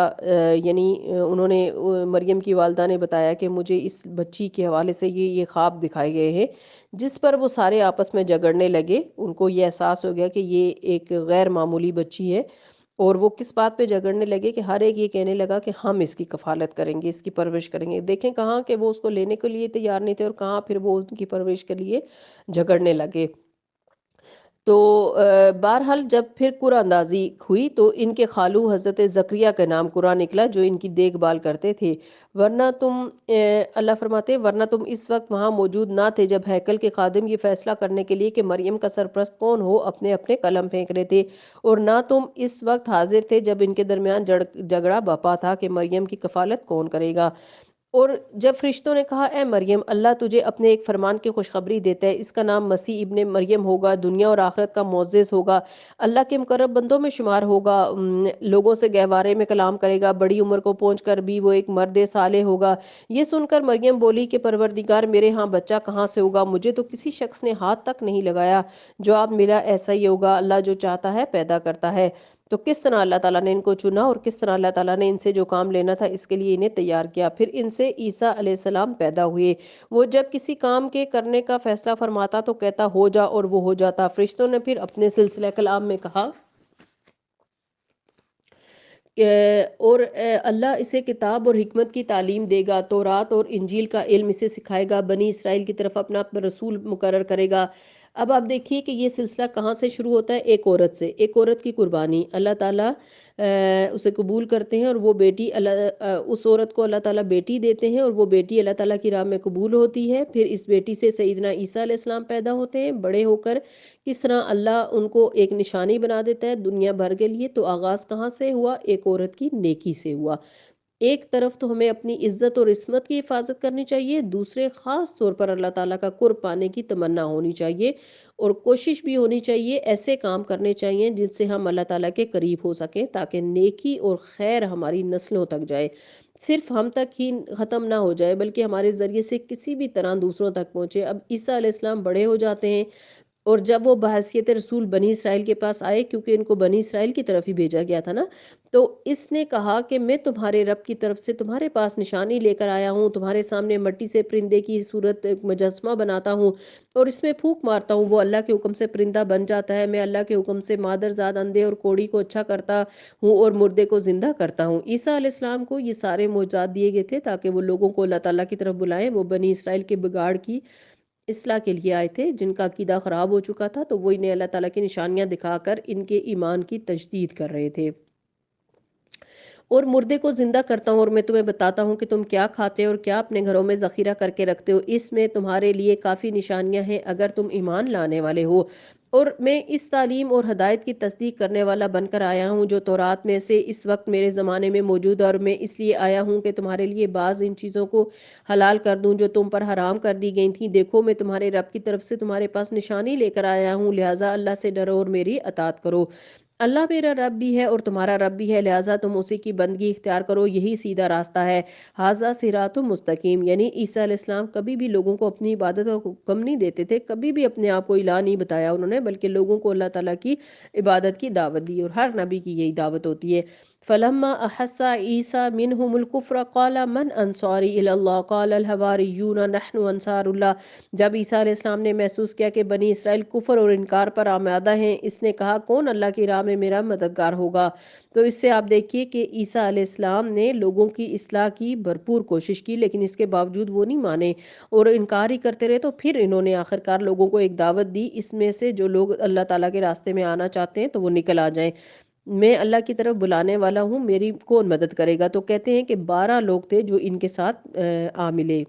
یعنی انہوں نے مریم کی والدہ نے بتایا کہ مجھے اس بچی کے حوالے سے یہ خواب دکھائے گئے ہیں، جس پر وہ سارے آپس میں جھگڑنے لگے۔ ان کو یہ احساس ہو گیا کہ یہ ایک غیر معمولی بچی ہے، اور وہ کس بات پہ جھگڑنے لگے کہ ہر ایک یہ کہنے لگا کہ ہم اس کی کفالت کریں گے، اس کی پرورش کریں گے۔ دیکھیں کہاں کہ وہ اس کو لینے کے لیے تیار نہیں تھے، اور کہاں پھر وہ ان کی پرورش کے لیے جھگڑنے لگے۔ تو بہرحال جب پھر قرعہ اندازی ہوئی تو ان کے خالو حضرت زکریا کا نام قرعہ نکلا جو ان کی دیکھ بھال کرتے تھے، ورنہ تم اللہ فرماتے ورنہ تم اس وقت وہاں موجود نہ تھے جب ہیکل کے خادم یہ فیصلہ کرنے کے لیے کہ مریم کا سرپرست کون ہو اپنے اپنے قلم پھینک رہے تھے، اور نہ تم اس وقت حاضر تھے جب ان کے درمیان جھگڑا بپا تھا کہ مریم کی کفالت کون کرے گا۔ اور جب فرشتوں نے کہا اے مریم اللہ تجھے اپنے ایک فرمان کی خوشخبری دیتا ہے، اس کا نام مسیح ابن مریم ہوگا، دنیا اور آخرت کا معزز ہوگا، اللہ کے مقرب بندوں میں شمار ہوگا، لوگوں سے گہوارے میں کلام کرے گا، بڑی عمر کو پہنچ کر بھی وہ ایک مرد صالح ہوگا۔ یہ سن کر مریم بولی کہ پروردگار میرے ہاں بچہ کہاں سے ہوگا، مجھے تو کسی شخص نے ہاتھ تک نہیں لگایا۔ جواب ملا ایسا ہی ہوگا، اللہ جو چاہتا ہے پیدا کرتا ہے۔ تو کس طرح اللہ تعالیٰ نے ان کو چنا اور کس طرح اللہ تعالیٰ نے ان سے جو کام لینا تھا اس کے لیے انہیں تیار کیا۔ پھر ان سے عیسیٰ علیہ السلام پیدا ہوئے، وہ جب کسی کام کے کرنے کا فیصلہ فرماتا تو کہتا ہو جا اور وہ ہو جاتا۔ فرشتوں نے پھر اپنے سلسلہ کلام میں کہا اور اللہ اسے کتاب اور حکمت کی تعلیم دے گا، تورات اور انجیل کا علم اسے سکھائے گا، بنی اسرائیل کی طرف اپنا رسول مقرر کرے گا۔ اب آپ دیکھیے کہ یہ سلسلہ کہاں سے شروع ہوتا ہے، ایک عورت سے، ایک عورت کی قربانی اللہ تعالیٰ اسے قبول کرتے ہیں، اور وہ بیٹی اس عورت کو اللہ تعالیٰ بیٹی دیتے ہیں، اور وہ بیٹی اللہ تعالیٰ کی راہ میں قبول ہوتی ہے۔ پھر اس بیٹی سے سیدنا عیسیٰ علیہ السلام پیدا ہوتے ہیں، بڑے ہو کر کس طرح اللہ ان کو ایک نشانی بنا دیتا ہے دنیا بھر کے لیے۔ تو آغاز کہاں سے ہوا، ایک عورت کی نیکی سے ہوا۔ ایک طرف تو ہمیں اپنی عزت اور عصمت کی حفاظت کرنی چاہیے، دوسرے خاص طور پر اللہ تعالیٰ کا قرب پانے کی تمنا ہونی چاہیے اور کوشش بھی ہونی چاہیے، ایسے کام کرنے چاہیے جن سے ہم اللہ تعالیٰ کے قریب ہو سکیں تاکہ نیکی اور خیر ہماری نسلوں تک جائے، صرف ہم تک ہی ختم نہ ہو جائے بلکہ ہمارے ذریعے سے کسی بھی طرح دوسروں تک پہنچے۔ اب عیسیٰ علیہ السلام بڑے ہو جاتے ہیں اور جب وہ بحیثیت رسول بنی اسرائیل کے پاس آئے، کیونکہ ان کو بنی اسرائیل کی طرف ہی بھیجا گیا تھا نا، تو اس نے کہا کہ میں تمہارے رب کی طرف سے تمہارے پاس نشانی لے کر آیا ہوں، تمہارے سامنے مٹی سے پرندے کی صورت مجسمہ بناتا ہوں اور اس میں پھونک مارتا ہوں، وہ اللہ کے حکم سے پرندہ بن جاتا ہے، میں اللہ کے حکم سے مادرزاد اندھے اور کوڑی کو اچھا کرتا ہوں اور مردے کو زندہ کرتا ہوں۔ عیسیٰ علیہ السلام کو یہ سارے معجزات دیے گئے تھے تاکہ وہ لوگوں کو اللہ تعالیٰ کی طرف بلائیں، وہ بنی اسرائیل کے بگاڑ کی اصلاح کے لیے آئے تھے جن کا عقیدہ خراب ہو چکا تھا، تو وہ انہیں اللہ تعالیٰ کی نشانیاں دکھا کر ان کے ایمان کی تجدید کر رہے تھے۔ اور مردے کو زندہ کرتا ہوں اور میں تمہیں بتاتا ہوں کہ تم کیا کھاتے ہو اور کیا اپنے گھروں میں ذخیرہ کر کے رکھتے ہو، اس میں تمہارے لیے کافی نشانیاں ہیں اگر تم ایمان لانے والے ہو۔ اور میں اس تعلیم اور ہدایت کی تصدیق کرنے والا بن کر آیا ہوں جو تورات میں سے اس وقت میرے زمانے میں موجود ہے، اور میں اس لیے آیا ہوں کہ تمہارے لیے بعض ان چیزوں کو حلال کر دوں جو تم پر حرام کر دی گئی تھیں۔ دیکھو میں تمہارے رب کی طرف سے تمہارے پاس نشانی لے کر آیا ہوں، لہٰذا اللہ سے ڈرو اور میری اطاعت کرو۔ اللہ میرا رب بھی ہے اور تمہارا رب بھی ہے، لہٰذا تم اسی کی بندگی اختیار کرو، یہی سیدھا راستہ ہے۔ ھذا صراط مستقیم، یعنی عیسیٰ علیہ السلام کبھی بھی لوگوں کو اپنی عبادت کا حکم نہیں دیتے تھے، کبھی بھی اپنے آپ کو الہ نہیں بتایا انہوں نے، بلکہ لوگوں کو اللہ تعالیٰ کی عبادت کی دعوت دی، اور ہر نبی کی یہی دعوت ہوتی ہے۔ فلما احس عیسیٰ منہم الکفر قال من انصاری الی اللہ قال الحواریون نحن انصار اللہ۔ جب عیسیٰ علیہ السلام نے محسوس کیا کہ بنی اسرائیل کفر اور انکار پر آمادہ ہیں، اس نے کہا کون اللہ کی راہ میں میرا مددگار ہوگا؟ تو اس سے آپ دیکھیے کہ عیسیٰ علیہ السلام نے لوگوں کی اصلاح کی بھرپور کوشش کی، لیکن اس کے باوجود وہ نہیں مانے اور انکار ہی کرتے رہے، تو پھر انہوں نے آخرکار لوگوں کو ایک دعوت دی، اس میں سے جو لوگ اللہ تعالیٰ کے راستے میں آنا چاہتے ہیں تو وہ نکل آ جائیں، میں اللہ کی طرف بلانے والا ہوں، میری کون مدد کرے گا؟ تو کہتے ہیں کہ 12 لوگ تھے جو ان کے ساتھ آ ملے۔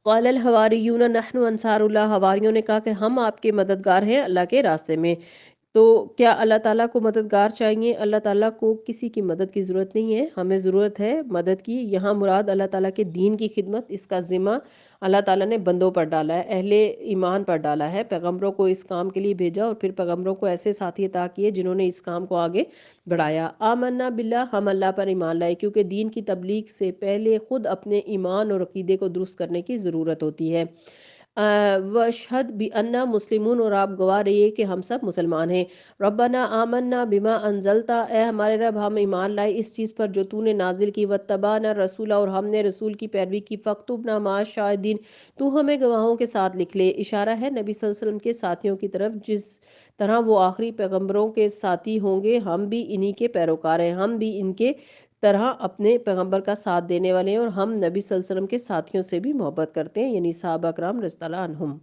قال الحواریون نحن انصار اللہ، حواریوں نے کہا کہ ہم آپ کے مددگار ہیں اللہ کے راستے میں۔ تو کیا اللہ تعالیٰ کو مددگار چاہیے؟ اللہ تعالیٰ کو کسی کی مدد کی ضرورت نہیں ہے، ہمیں ضرورت ہے مدد کی۔ یہاں مراد اللہ تعالیٰ کے دین کی خدمت، اس کا ذمہ اللہ تعالیٰ نے بندوں پر ڈالا ہے، اہل ایمان پر ڈالا ہے، پیغمبروں کو اس کام کے لیے بھیجا اور پھر پیغمبروں کو ایسے ساتھی عطا کیے جنہوں نے اس کام کو آگے بڑھایا۔ آمنا باللہ، ہم اللہ پر ایمان لائے، کیونکہ دین کی تبلیغ سے پہلے خود اپنے ایمان اور عقیدے کو درست کرنے کی ضرورت ہوتی ہے۔ وَاشْهَدْ بِأَنَّا مُسْلِمُونَ، اور آپ گواہ رہیے کہ ہم سب مسلمان ہیں۔ ربنا آمنا بما انزلتا، اے ہمارے رب ہم ایمان لائے اس چیز پر جو تو نے نازل کی، واتبعنا الرسول، اور ہم نے رسول کی پیروی کی، فاکتبنا مع الشاہدین، تو ہمیں گواہوں کے ساتھ لکھ لے۔ اشارہ ہے نبی صلی اللہ علیہ وسلم کے ساتھیوں کی طرف، جس طرح وہ آخری پیغمبروں کے ساتھی ہوں گے، ہم بھی انہی کے پیروکار ہیں، ہم بھی ان کے طرح اپنے پیغمبر کا ساتھ دینے والے ہیں، اور ہم نبی صلی اللہ علیہ وسلم کے ساتھیوں سے بھی محبت کرتے ہیں، یعنی صحابہ کرام رضی اللہ عنہم۔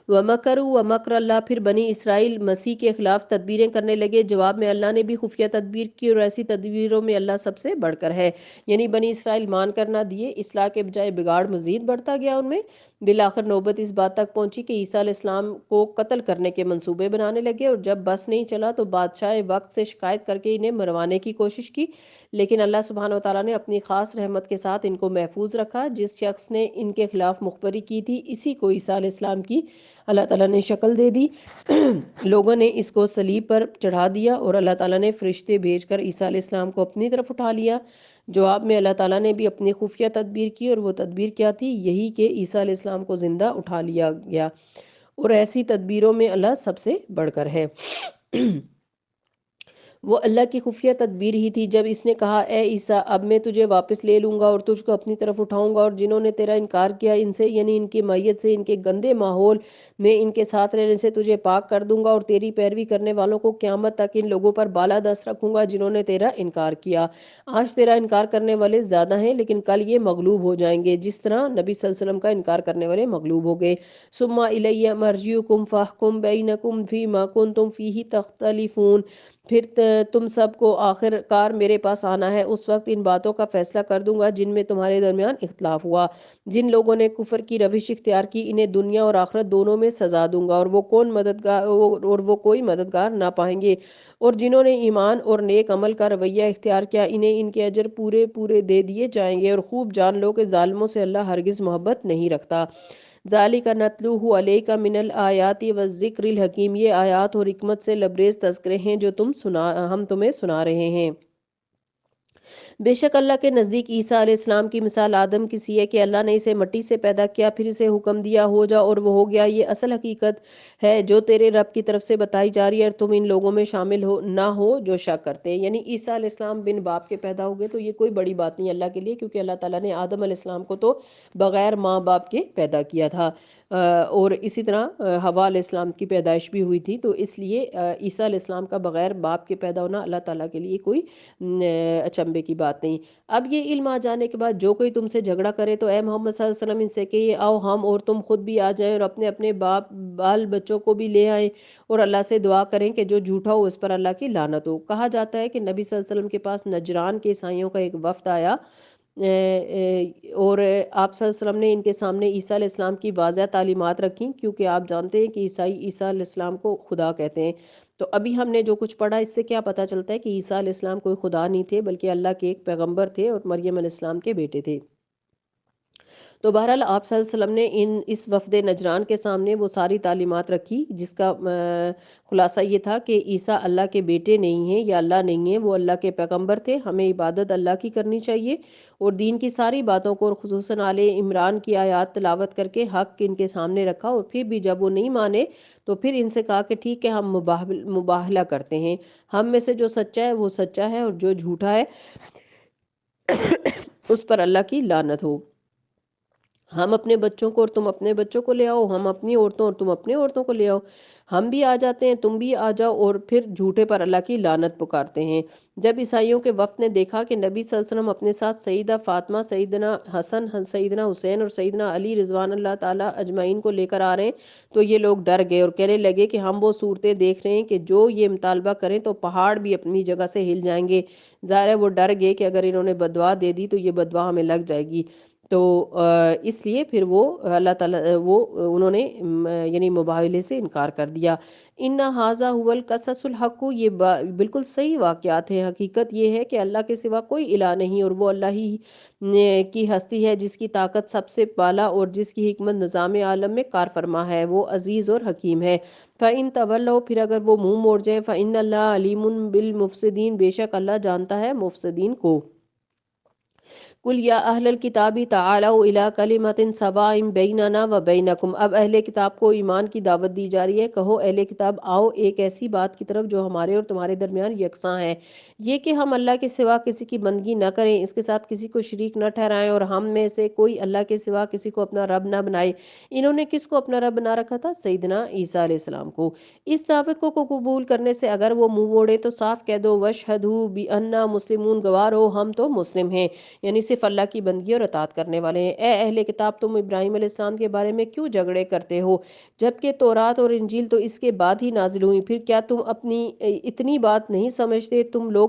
وَمَكَرُوا وَمَكْرَ اللَّهِ، پھر بنی اسرائیل مسیح کے خلاف تدبیریں کرنے لگے، جواب میں اللہ نے بھی خفیہ تدبیر کی، اور ایسی تدبیروں میں اللہ سب سے بڑھ کر ہے۔ یعنی بنی اسرائیل مان کر نہ دیے، اصلاح کے بجائے بگاڑ مزید بڑھتا گیا ان میں، بالآخر نوبت اس بات تک پہنچی کہ عیسیٰ علیہ السلام کو قتل کرنے کے منصوبے بنانے لگے، اور جب بس نہیں چلا تو بادشاہ وقت سے شکایت کر کے انہیں مروانے کی کوشش کی، لیکن اللہ سبحانہ وتعالیٰ نے اپنی خاص رحمت کے ساتھ ان کو محفوظ رکھا۔ جس شخص نے ان کے خلاف مخبری کی تھی، اسی کو عیسیٰ علیہ السلام کی اللہ تعالیٰ نے شکل دے دی۔ لوگوں نے اس کو صلیب پر چڑھا دیا اور اللہ تعالیٰ نے فرشتے بھیج کر عیسیٰ علیہ السلام کو اپنی طرف اٹھا لیا۔ جواب میں اللہ تعالیٰ نے بھی اپنی خفیہ تدبیر کی، اور وہ تدبیر کیا تھی؟ یہی کہ عیسیٰ علیہ السلام کو زندہ اٹھا لیا گیا، اور ایسی تدبیروں میں اللہ سب سے بڑھ کر ہے۔ وہ اللہ کی خفیہ تدبیر ہی تھی جب اس نے کہا اے عیسیٰ اب میں تجھے واپس لے لوں گا اور تجھ کو اپنی طرف اٹھاؤں گا، اور جنہوں نے تیرا انکار کیا ان سے، یعنی ان کی معیت سے، ان کے گندے ماحول میں ان کے ساتھ رہنے سے تجھے پاک کر دوں گا، اور تیری پیروی کرنے والوں کو قیامت تک ان لوگوں پر بالادست رکھوں گا جنہوں نے تیرا انکار کیا۔ آج تیرا انکار کرنے والے زیادہ ہیں، لیکن کل یہ مغلوب ہو جائیں گے، جس طرح نبی صلی اللہ علیہ وسلم کا انکار کرنے والے مغلوب ہو گئے۔ ثم الی مرجعکم فاحکم بینکم فیما کنتم فیہ تختلفون، پھر تم سب کو آخر کار میرے پاس آنا ہے، اس وقت ان باتوں کا فیصلہ کر دوں گا جن میں تمہارے درمیان اختلاف ہوا۔ جن لوگوں نے کفر کی روش اختیار کی انہیں دنیا اور آخرت دونوں میں سزا دوں گا، اور وہ کوئی مددگار نہ پائیں گے۔ اور جنہوں نے ایمان اور نیک عمل کا رویہ اختیار کیا انہیں ان کے اجر پورے پورے دے دیے جائیں گے، اور خوب جان لو کہ ظالموں سے اللہ ہرگز محبت نہیں رکھتا۔ ذالک نتلوہ علیک من الآیات والذکر الحکیم، یہ آیات اور حکمت سے لبریز تذکرے ہیں جو ہم تمہیں سنا رہے ہیں۔ بے شک اللہ کے نزدیک عیسیٰ علیہ السلام کی مثال آدم کی سی ہے کہ اللہ نے اسے مٹی سے پیدا کیا، پھر اسے حکم دیا ہو جا اور وہ ہو گیا۔ یہ اصل حقیقت ہے جو تیرے رب کی طرف سے بتائی جا رہی ہے، اور تم ان لوگوں میں شامل نہ ہو جو شک کرتے ہیں۔ یعنی عیسیٰ علیہ السلام بن باپ کے پیدا ہو گئے تو یہ کوئی بڑی بات نہیں اللہ کے لیے، کیونکہ اللہ تعالیٰ نے آدم علیہ السلام کو تو بغیر ماں باپ کے پیدا کیا تھا، اور اسی طرح حوا علیہ السلام کی پیدائش بھی ہوئی تھی، تو اس لیے عیسیٰ علیہ السلام کا بغیر باپ کے پیدا ہونا اللہ تعالیٰ کے لیے کوئی اچنبے کی بات نہیں۔ اب یہ علم آ جانے کے بعد جو کوئی تم سے جھگڑا کرے تو اے محمد صلی اللہ علیہ وسلم ان سے کہیے آؤ ہم اور تم خود بھی آ جائیں اور اپنے اپنے بال بچوں کو بھی لے آئیں، اور اللہ سے دعا کریں کہ جو جھوٹا ہو اس پر اللہ کی لعنت ہو۔ کہا جاتا ہے کہ نبی صلی اللہ علیہ وسلم کے پاس نجران کے عیسائیوں کا ایک وفد آیا، اور آپ صلی اللہ علیہ وسلم نے ان کے سامنے عیسیٰ علیہ السلام کی واضح تعلیمات رکھیں، کیونکہ آپ جانتے ہیں کہ عیسائی عیسیٰ علیہ السلام کو خدا کہتے ہیں۔ تو ابھی ہم نے جو کچھ پڑھا اس سے کیا پتہ چلتا ہے کہ عیسیٰ علیہ السلام کوئی خدا نہیں تھے بلکہ اللہ کے ایک پیغمبر تھے اور مریم علیہ السلام کے بیٹے تھے۔ تو بہرحال آپ صلی اللہ علیہ وسلم نے اس وفد نجران کے سامنے وہ ساری تعلیمات رکھی، جس کا خلاصہ یہ تھا کہ عیسیٰ اللہ کے بیٹے نہیں ہیں یا اللہ نہیں ہیں، وہ اللہ کے پیغمبر تھے، ہمیں عبادت اللہ کی کرنی چاہیے، اور دین کی ساری باتوں کو اور خصوصاً آل عمران کی آیات تلاوت کر کے حق ان کے سامنے رکھا، اور پھر بھی جب وہ نہیں مانے تو پھر ان سے کہا کہ ٹھیک ہے ہم مباہلہ کرتے ہیں، ہم میں سے جو سچا ہے وہ سچا ہے اور جو جھوٹا ہے اس پر اللہ کی لعنت ہو۔ ہم اپنے بچوں کو اور تم اپنے بچوں کو لے آؤ، ہم اپنی عورتوں اور تم اپنے عورتوں کو لے آؤ، ہم بھی آ جاتے ہیں تم بھی آ جاؤ، اور پھر جھوٹے پر اللہ کی لعنت پکارتے ہیں۔ جب عیسائیوں کے وفد نے دیکھا کہ نبی صلی اللہ علیہ وسلم اپنے ساتھ سیدہ فاطمہ، سیدنا حسن، سیدنا حسین اور سیدنا علی رضوان اللہ تعالیٰ اجمعین کو لے کر آ رہے ہیں تو یہ لوگ ڈر گئے اور کہنے لگے کہ ہم وہ صورتیں دیکھ رہے ہیں کہ جو یہ مطالبہ کریں تو پہاڑ بھی اپنی جگہ سے ہل جائیں گے۔ ظاہر ہے وہ ڈر گئے کہ اگر انہوں نے بددعا دے دی تو یہ بددعا ہمیں لگ جائے گی، تو اس لیے پھر وہ اللہ تعالیٰ انہوں نے یعنی مباہلے سے انکار کر دیا۔ ان ھذا ھو القصص الحق، یہ بالکل صحیح واقعات ہیں، حقیقت یہ ہے کہ اللہ کے سوا کوئی الہ نہیں، اور وہ اللہ ہی کی ہستی ہے جس کی طاقت سب سے بالا اور جس کی حکمت نظام عالم میں کار فرما ہے، وہ عزیز اور حکیم ہے۔ فَإِن تَوَلَّوْا، پھر اگر وہ منہ موڑ جائیں، فَإِنَّ اللَّهَ عَلِيمٌ بِالْمُفْسِدِينَ، بے شک اللہ جانتا ہے مفسدین کو۔ قل یا اہل الکتاب تعالوا الی کلمۃ سواء بیننا و بینکم، اب اہل کتاب کو ایمان کی دعوت دی جا رہی ہے، کہو اہل کتاب آؤ ایک ایسی بات کی طرف جو ہمارے اور تمہارے درمیان یکساں ہے، یہ کہ ہم اللہ کے سوا کسی کی بندگی نہ کریں، اس کے ساتھ کسی کو شریک نہ ٹھہرائیں، اور ہم میں سے کوئی اللہ کے سوا کسی کو اپنا رب نہ بنائے۔ انہوں نے کس کو اپنا رب بنا رکھا تھا؟ سیدنا عیسیٰ علیہ السلام کو۔ اس دعوت کو قبول کرنے سے اگر وہ منہ موڑے تو صاف کہہ دو وَاشْهَدُوا بِأَنَّا مُسْلِمُونَ، گواہ رہو ہم تو مسلم ہیں، یعنی صرف اللہ کی بندگی اور اطاعت کرنے والے ہیں۔ اے اہل کتاب، تم ابراہیم علیہ السلام کے بارے میں کیوں جھگڑے کرتے ہو جبکہ تورات اور انجیل تو اس کے بعد ہی نازل ہوئی؟ پھر کیا تم اپنی اتنی بات نہیں سمجھتے؟ تم لوگ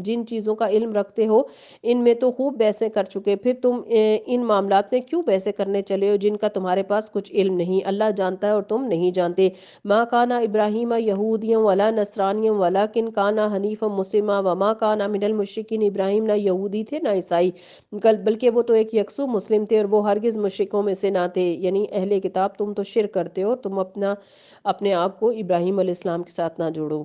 جن چیزوں کا علم رکھتے ہو ان میں تو خوب بحثیں کر چکے، پھر تم ان معاملات میں کیوں بحثیں کرنے چلے ہو جن کا تمہارے پاس کچھ علم نہیں؟ اللہ جانتا ہے اور تم نہیں جانتے۔ ما کان ابراہیم یہودیا ولا نصرانیا ولکن کان حنیفا مسلما وما کان من المشرکین، ابراہیم نہ یہودی تھے نہ عیسائی، بلکہ وہ تو ایک یکسو مسلم تھے اور وہ ہرگز مشرکوں میں سے نہ تھے۔ یعنی اہل کتاب تم تو شرک کرتے ہو، تم اپنے آپ کو ابراہیم علیہ السلام کے ساتھ نہ جوڑو۔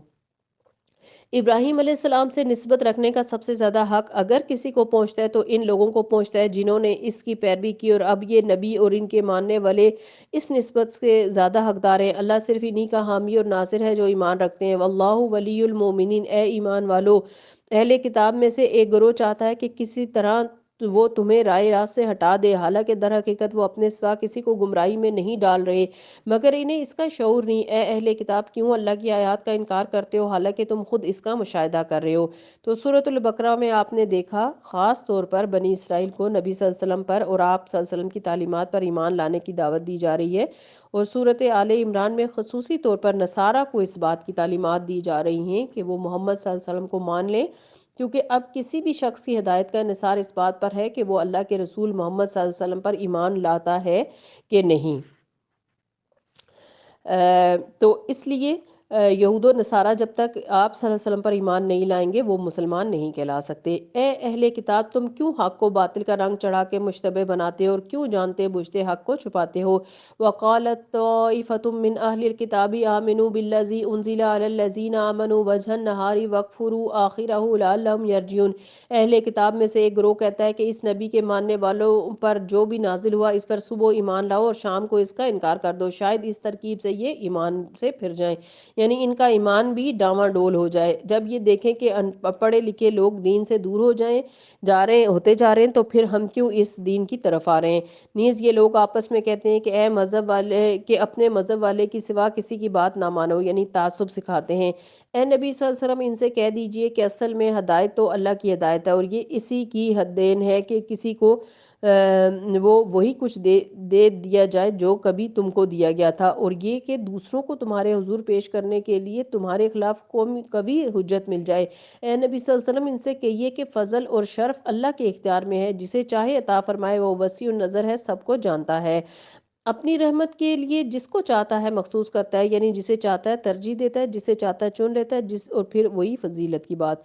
ابراہیم علیہ السلام سے نسبت رکھنے کا سب سے زیادہ حق اگر کسی کو پہنچتا ہے تو ان لوگوں کو پہنچتا ہے جنہوں نے اس کی پیروی کی، اور اب یہ نبی اور ان کے ماننے والے اس نسبت سے زیادہ حقدار ہیں۔ اللہ صرف انہی کا حامی اور ناصر ہے جو ایمان رکھتے ہیں۔ واللہ ولی المومنین، اے ایمان والو، اہل کتاب میں سے ایک گروہ چاہتا ہے کہ کسی طرح تو وہ تمہیں رائے راست سے ہٹا دے، حالانکہ در حقیقت وہ اپنے سوا کسی کو گمراہی میں نہیں ڈال رہے، مگر انہیں اس کا شعور نہیں۔ اے اہل کتاب، کیوں اللہ کی آیات کا انکار کرتے ہو حالانکہ تم خود اس کا مشاہدہ کر رہے ہو؟ تو سورۃ البقرہ میں آپ نے دیکھا خاص طور پر بنی اسرائیل کو نبی صلی اللہ علیہ وسلم پر اور آپ صلی اللہ علیہ وسلم کی تعلیمات پر ایمان لانے کی دعوت دی جا رہی ہے، اور سورۃ آل عمران میں خصوصی طور پر نصارہ کو اس بات کی تعلیمات دی جا رہی ہیں کہ وہ محمد صلی اللہ علیہ وسلم کو مان لیں، کیونکہ اب کسی بھی شخص کی ہدایت کا انحصار اس بات پر ہے کہ وہ اللہ کے رسول محمد صلی اللہ علیہ وسلم پر ایمان لاتا ہے کہ نہیں۔ تو اس لیے یہود و نصارہ جب تک آپ صلی اللہ علیہ وسلم پر ایمان نہیں لائیں گے وہ مسلمان نہیں کہلا سکتے۔ اے اہل کتاب، تم کیوں حق کو باطل کا رنگ چڑھا کے مشتبہ بناتے ہو اور کیوں جانتے بوجھتے حق کو چھپاتے ہو؟ وَقَالَتْ طَائِفَةٌ مِّنْ أَهْلِ الْكِتَابِ آمِنُوا بِالَّذِي أُنزِلَ عَلَى الَّذِينَ آمَنُوا وَجْهَ النَّهَارِ وَاكْفُرُوا آخِرَهُ لَعَلَّهُمْ يَرْجِعُونَ۔ اہل کتاب میں سے ایک گروہ کہتا ہے کہ اس نبی کے ماننے والوں پر جو بھی نازل ہوا اس پر صبح ایمان لاؤ اور شام کو اس کا انکار کر دو، شاید اس ترکیب سے یہ ایمان سے پھر جائیں، یعنی ان کا ایمان بھی ڈاواں ڈول ہو جائے۔ جب یہ دیکھیں کہ پڑھے لکھے لوگ دین سے دور ہوتے جا رہے ہیں تو پھر ہم کیوں اس دین کی طرف آ رہے ہیں؟ نیز یہ لوگ آپس میں کہتے ہیں کہ اے مذہب والے، کہ اپنے مذہب والے کی سوا کسی کی بات نہ مانو، یعنی تعصب سکھاتے ہیں۔ اے نبی صلی اللہ علیہ وسلم، ان سے کہہ دیجئے کہ اصل میں ہدایت تو اللہ کی ہدایت ہے، اور یہ اسی کی حد دین ہے کہ کسی کو وہ وہی کچھ دے دیا جائے جو کبھی تم کو دیا گیا تھا، اور یہ کہ دوسروں کو تمہارے حضور پیش کرنے کے لیے تمہارے خلاف کبھی حجت مل جائے۔ اے نبی صلی اللہ علیہ وسلم، ان سے کہیے کہ فضل اور شرف اللہ کے اختیار میں ہے، جسے چاہے عطا فرمائے، وہ وسیع النظر ہے، سب کو جانتا ہے، اپنی رحمت کے لیے جس کو چاہتا ہے مخصوص کرتا ہے، یعنی جسے چاہتا ہے ترجیح دیتا ہے، جسے چاہتا ہے چن لیتا ہے، اور پھر وہی فضیلت کی بات۔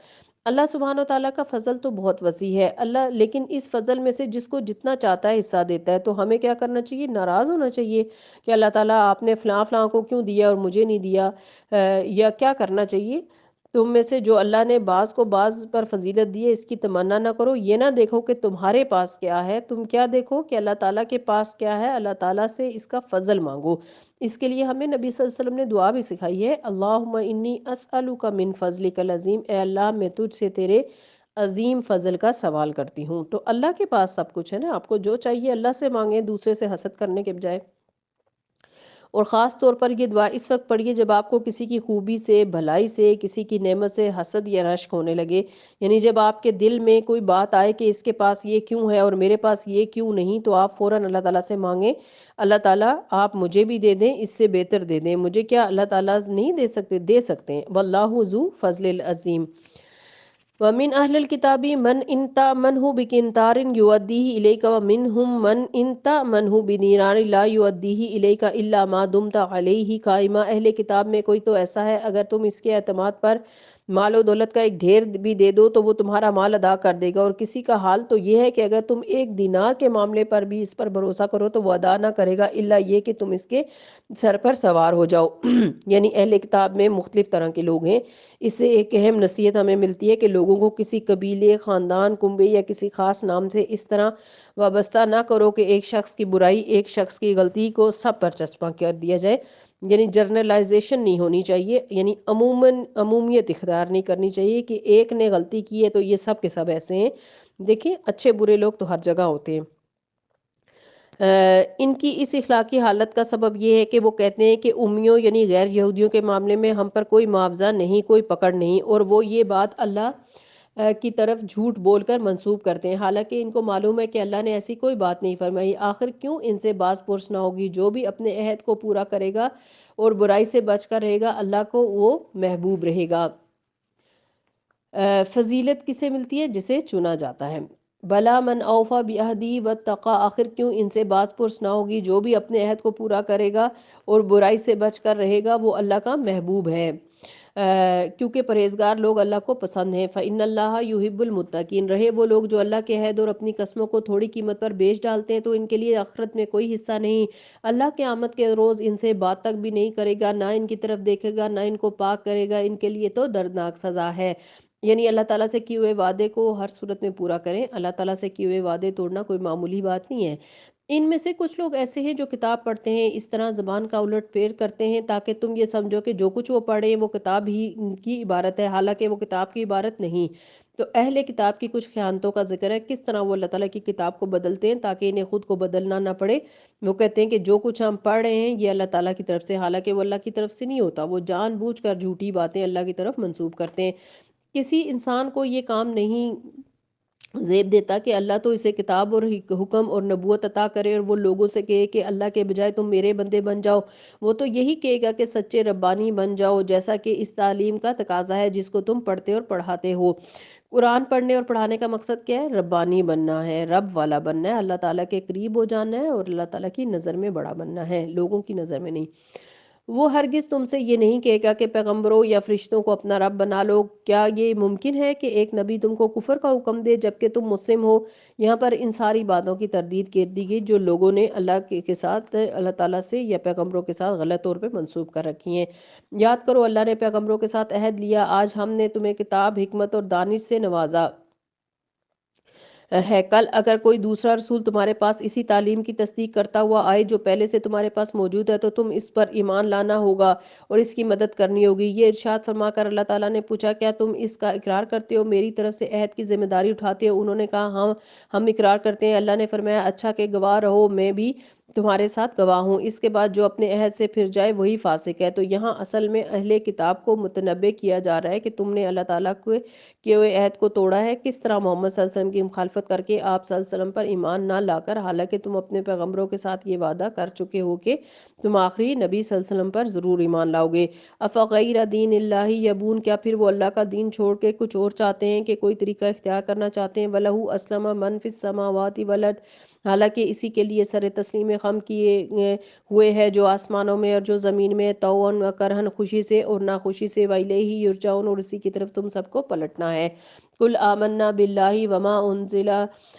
اللہ سبحانہ وتعالیٰ کا فضل تو بہت وسیع ہے، اللہ لیکن اس فضل میں سے جس کو جتنا چاہتا ہے حصہ دیتا ہے، تو ہمیں کیا کرنا چاہیے؟ ناراض ہونا چاہیے کہ اللہ تعالیٰ آپ نے فلاں فلاں کو کیوں دیا اور مجھے نہیں دیا؟ یا کیا کرنا چاہیے؟ تم میں سے جو اللہ نے بعض کو بعض پر فضیلت دی ہے اس کی تمنا نہ کرو، یہ نہ دیکھو کہ تمہارے پاس کیا ہے، تم کیا دیکھو کہ اللہ تعالیٰ کے پاس کیا ہے، اللہ تعالیٰ سے اس کا فضل مانگو۔ اس کے لیے ہمیں نبی صلی اللہ علیہ وسلم نے دعا بھی سکھائی ہے، اللہم انی اسألک من فضلک العظیم، اے اللہ میں تجھ سے تیرے عظیم فضل کا سوال کرتی ہوں۔ تو اللہ کے پاس سب کچھ ہے نا، آپ کو جو چاہیے اللہ سے مانگیں، دوسرے سے حسد کرنے کے بجائے۔ اور خاص طور پر یہ دعا اس وقت پڑھیے جب آپ کو کسی کی خوبی سے، بھلائی سے، کسی کی نعمت سے حسد یا رشک ہونے لگے، یعنی جب آپ کے دل میں کوئی بات آئے کہ اس کے پاس یہ کیوں ہے اور میرے پاس یہ کیوں نہیں، تو آپ فوراً اللہ تعالیٰ سے مانگیں، اللہ تعالیٰ آپ مجھے بھی دے دیں، اس سے بہتر دے دیں، مجھے کیا اللہ تعالیٰ نہیں دے سکتے؟ دے سکتے ہیں، واللہ ذو فضل العظیم۔ وَمِنْ أَهْلِ الْكِتَابِ مَنْ إِنْ تَأْمَنْهُ بِقِنْطَارٍ يُؤَدِّيهِ إِلَيْكَ وَمِنْهُمْ مَنْ إِنْ تَأْمَنْهُ بِدِينَارٍ لَا يُؤَدِّيهِ إِلَيْكَ إِلَّا مَا دُمْتَ عَلَيْهِ قَائِمًا۔ اہل کتاب میں کوئی تو ایسا ہے اگر تم اس کے اعتماد پر مال و دولت کا ایک ڈھیر بھی دے دو تو وہ تمہارا مال ادا کر دے گا، اور کسی کا حال تو یہ ہے کہ اگر تم ایک دینار کے معاملے پر بھی اس پر بھروسہ کرو تو وہ ادا نہ کرے گا الا یہ کہ تم اس کے سر پر سوار ہو جاؤ۔ یعنی اہل کتاب میں مختلف طرح کے لوگ ہیں۔ اس سے ایک اہم نصیحت ہمیں ملتی ہے کہ لوگوں کو کسی قبیلے، خاندان، کنبے یا کسی خاص نام سے اس طرح وابستہ نہ کرو کہ ایک شخص کی برائی، ایک شخص کی غلطی کو سب پر چسپاں کر دیا جائے، یعنی جرنلائزیشن نہیں ہونی چاہیے، یعنی عمومیت اختیار نہیں کرنی چاہیے کہ ایک نے غلطی کی ہے تو یہ سب کے سب ایسے ہیں۔ دیکھیں اچھے برے لوگ تو ہر جگہ ہوتے ہیں۔ ان کی اس اخلاقی حالت کا سبب یہ ہے کہ وہ کہتے ہیں کہ امیوں یعنی غیر یہودیوں کے معاملے میں ہم پر کوئی معاوضہ نہیں، کوئی پکڑ نہیں، اور وہ یہ بات اللہ کی طرف جھوٹ بول کر منسوب کرتے ہیں، حالانکہ ان کو معلوم ہے کہ اللہ نے ایسی کوئی بات نہیں فرمائی۔ آخر کیوں ان سے باز پرس نہ ہوگی؟ جو بھی اپنے عہد کو پورا کرے گا اور برائی سے بچ کر رہے گا اللہ کو وہ محبوب رہے گا۔ فضیلت کسے ملتی ہے؟ جسے چنا جاتا ہے۔ بلا من اوفا بعہدی واتقی، آخر کیوں ان سے باز پرس نہ ہوگی؟ جو بھی اپنے عہد کو پورا کرے گا اور برائی سے بچ کر رہے گا وہ اللہ کا محبوب ہے، کیونکہ پرہیزگار لوگ اللہ کو پسند ہیں۔ فإن اللہ یحب المتقین، رہے وہ لوگ جو اللہ کے عہد اور اپنی قسموں کو تھوڑی قیمت پر بیچ ڈالتے ہیں تو ان کے لیے آخرت میں کوئی حصہ نہیں، اللہ قیامت کے روز ان سے بات تک بھی نہیں کرے گا، نہ ان کی طرف دیکھے گا، نہ ان کو پاک کرے گا، ان کے لیے تو دردناک سزا ہے۔ یعنی اللہ تعالیٰ سے کیے ہوئے وعدے کو ہر صورت میں پورا کریں، اللہ تعالیٰ سے کیے ہوئے وعدے توڑنا کوئی معمولی بات نہیں ہے۔ ان میں سے کچھ لوگ ایسے ہیں جو کتاب پڑھتے ہیں، اس طرح زبان کا الٹ پھیر کرتے ہیں تاکہ تم یہ سمجھو کہ جو کچھ وہ پڑھیں وہ کتاب ہی کی عبارت ہے، حالانکہ وہ کتاب کی عبارت نہیں۔ تو اہل کتاب کی کچھ خیانتوں کا ذکر ہے، کس طرح وہ اللہ تعالیٰ کی کتاب کو بدلتے ہیں تاکہ انہیں خود کو بدلنا نہ پڑے۔ وہ کہتے ہیں کہ جو کچھ ہم پڑھ رہے ہیں یہ اللہ تعالیٰ کی طرف سے، حالانکہ وہ اللہ کی طرف سے نہیں ہوتا، وہ جان بوجھ کر جھوٹی باتیں اللہ کی طرف منسوب کرتے ہیں۔ کسی انسان کو یہ کام نہیں زیب دیتا کہ اللہ تو اسے کتاب اور حکم اور نبوت عطا کرے اور وہ لوگوں سے کہے کہ اللہ کے بجائے تم میرے بندے بن جاؤ۔ وہ تو یہی کہے گا کہ سچے ربانی بن جاؤ، جیسا کہ اس تعلیم کا تقاضا ہے جس کو تم پڑھتے اور پڑھاتے ہو۔ قرآن پڑھنے اور پڑھانے کا مقصد کیا ہے؟ ربانی بننا ہے، رب والا بننا ہے، اللہ تعالیٰ کے قریب ہو جانا ہے اور اللہ تعالیٰ کی نظر میں بڑا بننا ہے، لوگوں کی نظر میں نہیں۔ وہ ہرگز تم سے یہ نہیں کہے گا کہ پیغمبروں یا فرشتوں کو اپنا رب بنا لو۔ کیا یہ ممکن ہے کہ ایک نبی تم کو کفر کا حکم دے جبکہ تم مسلم ہو؟ یہاں پر ان ساری باتوں کی تردید کر دی گئی جو لوگوں نے اللہ کے ساتھ، اللہ تعالیٰ سے یا پیغمبروں کے ساتھ غلط طور پہ منسوب کر رکھی ہیں۔ یاد کرو اللہ نے پیغمبروں کے ساتھ عہد لیا، آج ہم نے تمہیں کتاب، حکمت اور دانش سے نوازا ہے، کل اگر کوئی دوسرا رسول تمہارے پاس اسی تعلیم کی تصدیق کرتا ہوا آئے جو پہلے سے تمہارے پاس موجود ہے تو تم اس پر ایمان لانا ہوگا اور اس کی مدد کرنی ہوگی۔ یہ ارشاد فرما کر اللہ تعالیٰ نے پوچھا کیا تم اس کا اقرار کرتے ہو، میری طرف سے عہد کی ذمہ داری اٹھاتے ہو؟ انہوں نے کہا ہاں ہم اقرار کرتے ہیں۔ اللہ نے فرمایا اچھا کہ گواہ رہو، میں بھی تمہارے ساتھ گواہ ہوں۔ اس کے بعد جو اپنے عہد سے پھر جائے وہی فاسق ہے۔ تو یہاں اصل میں اہل کتاب کو متنبہ کیا جا رہا ہے کہ تم نے اللہ تعالیٰ کو کیے ہوئے عہد کو توڑا ہے، کس طرح محمد صلی اللہ علیہ وسلم کی مخالفت کر کے آپ صلی اللہ علیہ وسلم پر ایمان نہ لا کر، حالانکہ تم اپنے پیغمبروں کے ساتھ یہ وعدہ کر چکے ہو کہ تم آخری نبی صلی اللہ علیہ وسلم پر ضرور ایمان لاؤ گے۔ افغیر دین اللہ یبون، کیا پھر وہ اللہ کا دین چھوڑ کے کچھ اور چاہتے ہیں کہ کوئی طریقہ اختیار کرنا چاہتے ہیں؟ وَلَهُ أَسْلَمَ مَنْ فِي السَّمَاوَاتِ وَالْأَرْضِ، حالانکہ اسی کے لیے سر تسلیم خم کیے ہوئے ہے جو آسمانوں میں اور جو زمین میں، طوعاً و کرہاً، خوشی سے اور ناخوشی سے، وَإِلَيْهِ يُرْجَعُونَ، اور اسی کی طرف تم سب کو پلٹنا ہے۔ قُلْ آمَنَّا بِاللَّهِ وَمَا أُنزِلَ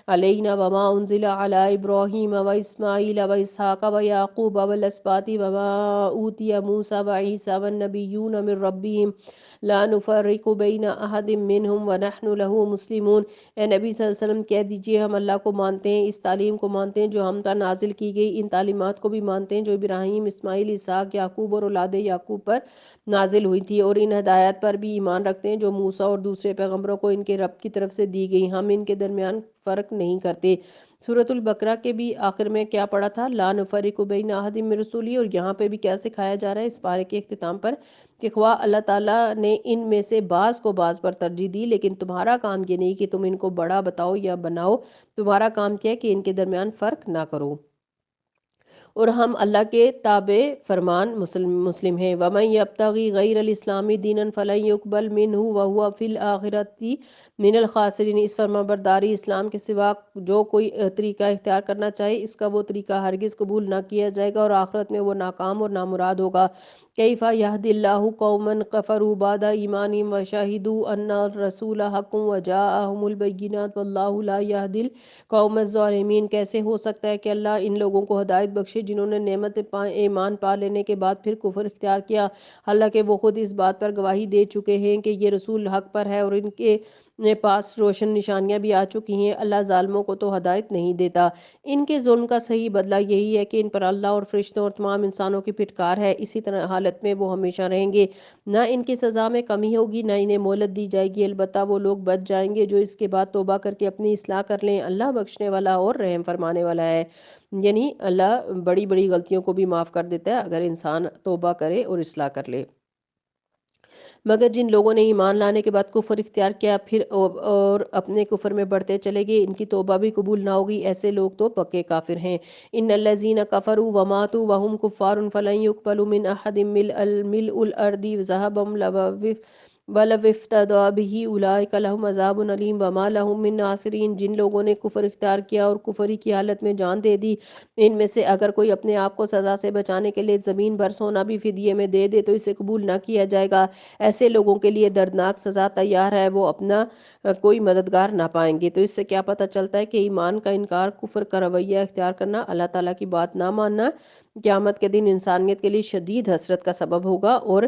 عَلَيْنَا وَمَا أُنزِلَ عَلَىٰ إِبْرَاهِيمَ وَإِسْمَاعِيلَ وَإِسْحَاقَ وَيَعْقُوبَ وَالْأَسْبَاطِ وَمَا أُوتِيَ مُوسَىٰ وَعِيسَىٰ وَالنَّبِيُّونَ مِن رَّبِّهِمْ لَا نُفَرِّقُ بَيْنَ أَحَدٍ مِّنْهُمْ وَنَحْنُ لَهُ مُسْلِمُونَ۔ اے نبی صلی اللہ علیہ وسلم کہہ دیجئے ہم اللہ کو مانتے ہیں، اس تعلیم کو مانتے ہیں جو ہم پر نازل کی گئی، ان تعلیمات کو بھی مانتے ہیں جو ابراہیم، اسماعیل، اسحاق، یعقوب اور اولاد یعقوب پر نازل ہوئی تھی، اور ان ہدایات پر بھی ایمان رکھتے ہیں جو موسیٰ اور دوسرے پیغمبروں کو ان کے رب کی طرف سے دی گئی، ہم ان کے درمیان فرق نہیں کرتے۔ سورۃ البقرہ کے بھی آخر میں کیا پڑھا تھا؟ لا نفرق بین احد من رسولی، اور یہاں پہ بھی کیا سکھایا جا رہا ہے اس پارے کے اختتام پر کہ خواہ اللہ تعالیٰ نے ان میں سے بعض کو بعض پر ترجیح دی لیکن تمہارا کام یہ نہیں کہ تم ان کو بڑا بتاؤ یا بناؤ، تمہارا کام کیا ہے کہ ان کے درمیان فرق نہ کرو، اور ہم اللہ کے تابع فرمان مسلم ہیں۔ وَمَن يَبْتَغِ غَيْرَ الْإِسْلَامِ دِينًا فَلَن يُقْبَلَ مِنْهُ وَهُوَ فِي الْآخِرَةِ مِنَ الْخَاسِرِينَ، اس فرمانبرداری اسلام کے سوا جو کوئی طریقہ اختیار کرنا چاہے اس کا وہ طریقہ ہرگز قبول نہ کیا جائے گا اور آخرت میں وہ ناکام اور نامراد ہوگا۔ کیف یہدی اللہ قوما کفروا بعد ایمانہم وشہدوا ان الرسول حق وجاءہم البینات واللہ لا یہدی القوم الظالمین، کیسے ہو سکتا ہے کہ اللہ ان لوگوں کو ہدایت بخشے جنہوں نے نعمت ایمان پا لینے کے بعد پھر کفر اختیار کیا، حالانکہ وہ خود اس بات پر گواہی دے چکے ہیں کہ یہ رسول حق پر ہے اور ان کے پاس روشن نشانیاں بھی آ چکی ہیں۔ اللہ ظالموں کو تو ہدایت نہیں دیتا۔ ان کے ظلم کا صحیح بدلہ یہی ہے کہ ان پر اللہ اور فرشتوں اور تمام انسانوں کی پھٹکار ہے، اسی طرح حالت میں وہ ہمیشہ رہیں گے، نہ ان کی سزا میں کمی ہوگی نہ انہیں مہلت دی جائے گی، البتہ وہ لوگ بچ جائیں گے جو اس کے بعد توبہ کر کے اپنی اصلاح کر لیں، اللہ بخشنے والا اور رحم فرمانے والا ہے۔ یعنی اللہ بڑی بڑی غلطیوں کو بھی معاف کر دیتا ہے اگر انسان توبہ کرے اور اصلاح کر لے۔ مگر جن لوگوں نے ایمان لانے کے بعد کفر اختیار کیا پھر اور اپنے کفر میں بڑھتے چلے گئے، ان کی توبہ بھی قبول نہ ہوگی، ایسے لوگ تو پکے کافر ہیں۔ ان الذین کفروا وماتوا وهم کفار فلن يقبل من احد ملء الارض ذهبا ولو افتدى به اولئک لهم عذاب علیم وما لهم من ناصرین، جن لوگوں نے کفر اختیار کیا اور کفری کی حالت میں جان دے دی ان میں سے اگر کوئی اپنے آپ کو سزا سے بچانے کے لیے زمین بھر سونا بھی فدیے میں دے دے تو اسے قبول نہ کیا جائے گا، ایسے لوگوں کے لیے دردناک سزا تیار ہے، وہ اپنا کوئی مددگار نہ پائیں گے۔ تو اس سے کیا پتہ چلتا ہے کہ ایمان کا انکار، کفر کا رویہ اختیار کرنا، اللہ تعالیٰ کی بات نہ ماننا قیامت کے دن انسانیت کے لیے شدید حسرت کا سبب ہوگا، اور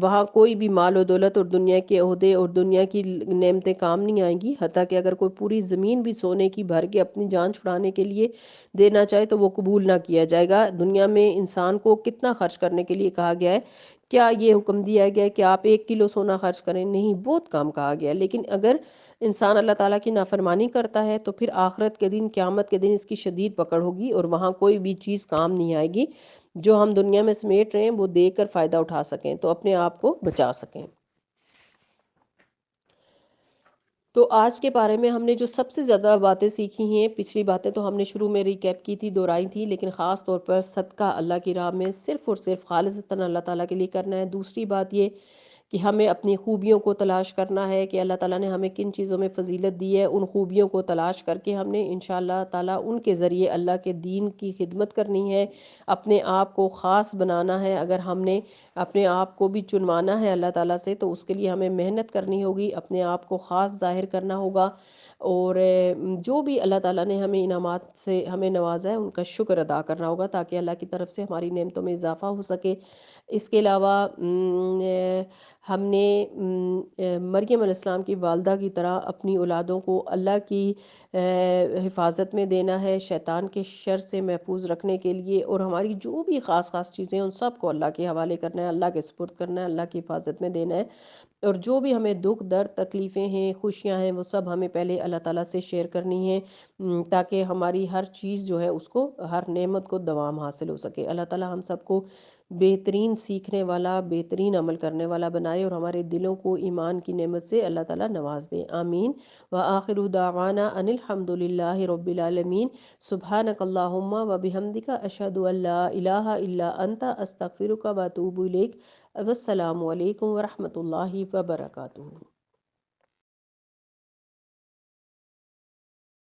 وہاں کوئی بھی مال و دولت اور دنیا کے عہدے اور دنیا کی نعمتیں کام نہیں آئیں گی، حتیٰ کہ اگر کوئی پوری زمین بھی سونے کی بھر کے اپنی جان چھڑانے کے لیے دینا چاہے تو وہ قبول نہ کیا جائے گا۔ دنیا میں انسان کو کتنا خرچ کرنے کے لیے کہا گیا ہے کیا یہ حکم دیا گیا ہے کہ آپ 1 کلو سونا خرچ کریں؟ نہیں، بہت کام کہا گیا ہے۔ لیکن اگر انسان اللہ تعالیٰ کی نافرمانی کرتا ہے تو پھر آخرت کے دن، قیامت کے دن اس کی شدید پکڑ ہوگی، اور وہاں کوئی بھی چیز کام نہیں آئے گی جو ہم دنیا میں سمیٹ رہے ہیں وہ دے کر فائدہ اٹھا سکیں، تو اپنے آپ کو بچا سکیں۔ تو آج کے بارے میں ہم نے جو سب سے زیادہ باتیں سیکھی ہیں، پچھلی باتیں تو ہم نے شروع میں ریکیپ کی تھی، دہرائی تھی، لیکن خاص طور پر صدقہ اللہ کی راہ میں صرف اور صرف خالصتاً اللہ تعالیٰ کے لیے کرنا ہے۔ دوسری بات یہ کہ ہمیں اپنی خوبیوں کو تلاش کرنا ہے کہ اللہ تعالیٰ نے ہمیں کن چیزوں میں فضیلت دی ہے، ان خوبیوں کو تلاش کر کے ہم نے انشاءاللہ تعالیٰ ان کے ذریعے اللہ کے دین کی خدمت کرنی ہے، اپنے آپ کو خاص بنانا ہے۔ اگر ہم نے اپنے آپ کو بھی چنوانا ہے اللہ تعالیٰ سے تو اس کے لیے ہمیں محنت کرنی ہوگی، اپنے آپ کو خاص ظاہر کرنا ہوگا، اور جو بھی اللہ تعالیٰ نے ہمیں انعامات سے ہمیں نوازا ہے ان کا شکر ادا کرنا ہوگا تاکہ اللہ کی طرف سے ہماری نعمتوں میں اضافہ ہو سکے۔ اس کے علاوہ ہم نے مریم علیہ السلام کی والدہ کی طرح اپنی اولادوں کو اللہ کی حفاظت میں دینا ہے، شیطان کے شر سے محفوظ رکھنے کے لیے، اور ہماری جو بھی خاص خاص چیزیں ہیں ان سب کو اللہ کے حوالے کرنا ہے، اللہ کے سپرد کرنا ہے، اللہ کی حفاظت میں دینا ہے، اور جو بھی ہمیں دکھ درد تکلیفیں ہیں خوشیاں ہیں وہ سب ہمیں پہلے اللہ تعالیٰ سے شیئر کرنی ہے، تاکہ ہماری ہر چیز جو ہے اس کو، ہر نعمت کو دوام حاصل ہو سکے۔ اللہ تعالیٰ ہم سب کو بہترین سیکھنے والا، بہترین عمل کرنے والا بنائے، اور ہمارے دلوں کو ایمان کی نعمت سے اللہ تعالیٰ نواز دے، آمین۔ وآخر دعوانا ان الحمد للہ رب العالمین۔ سبحانک اللہم وبحمدک، اشہد ان لا الہ الا انت، استغفرک واتوب الیک۔ والسلام علیکم ورحمۃ اللہ وبرکاتہ۔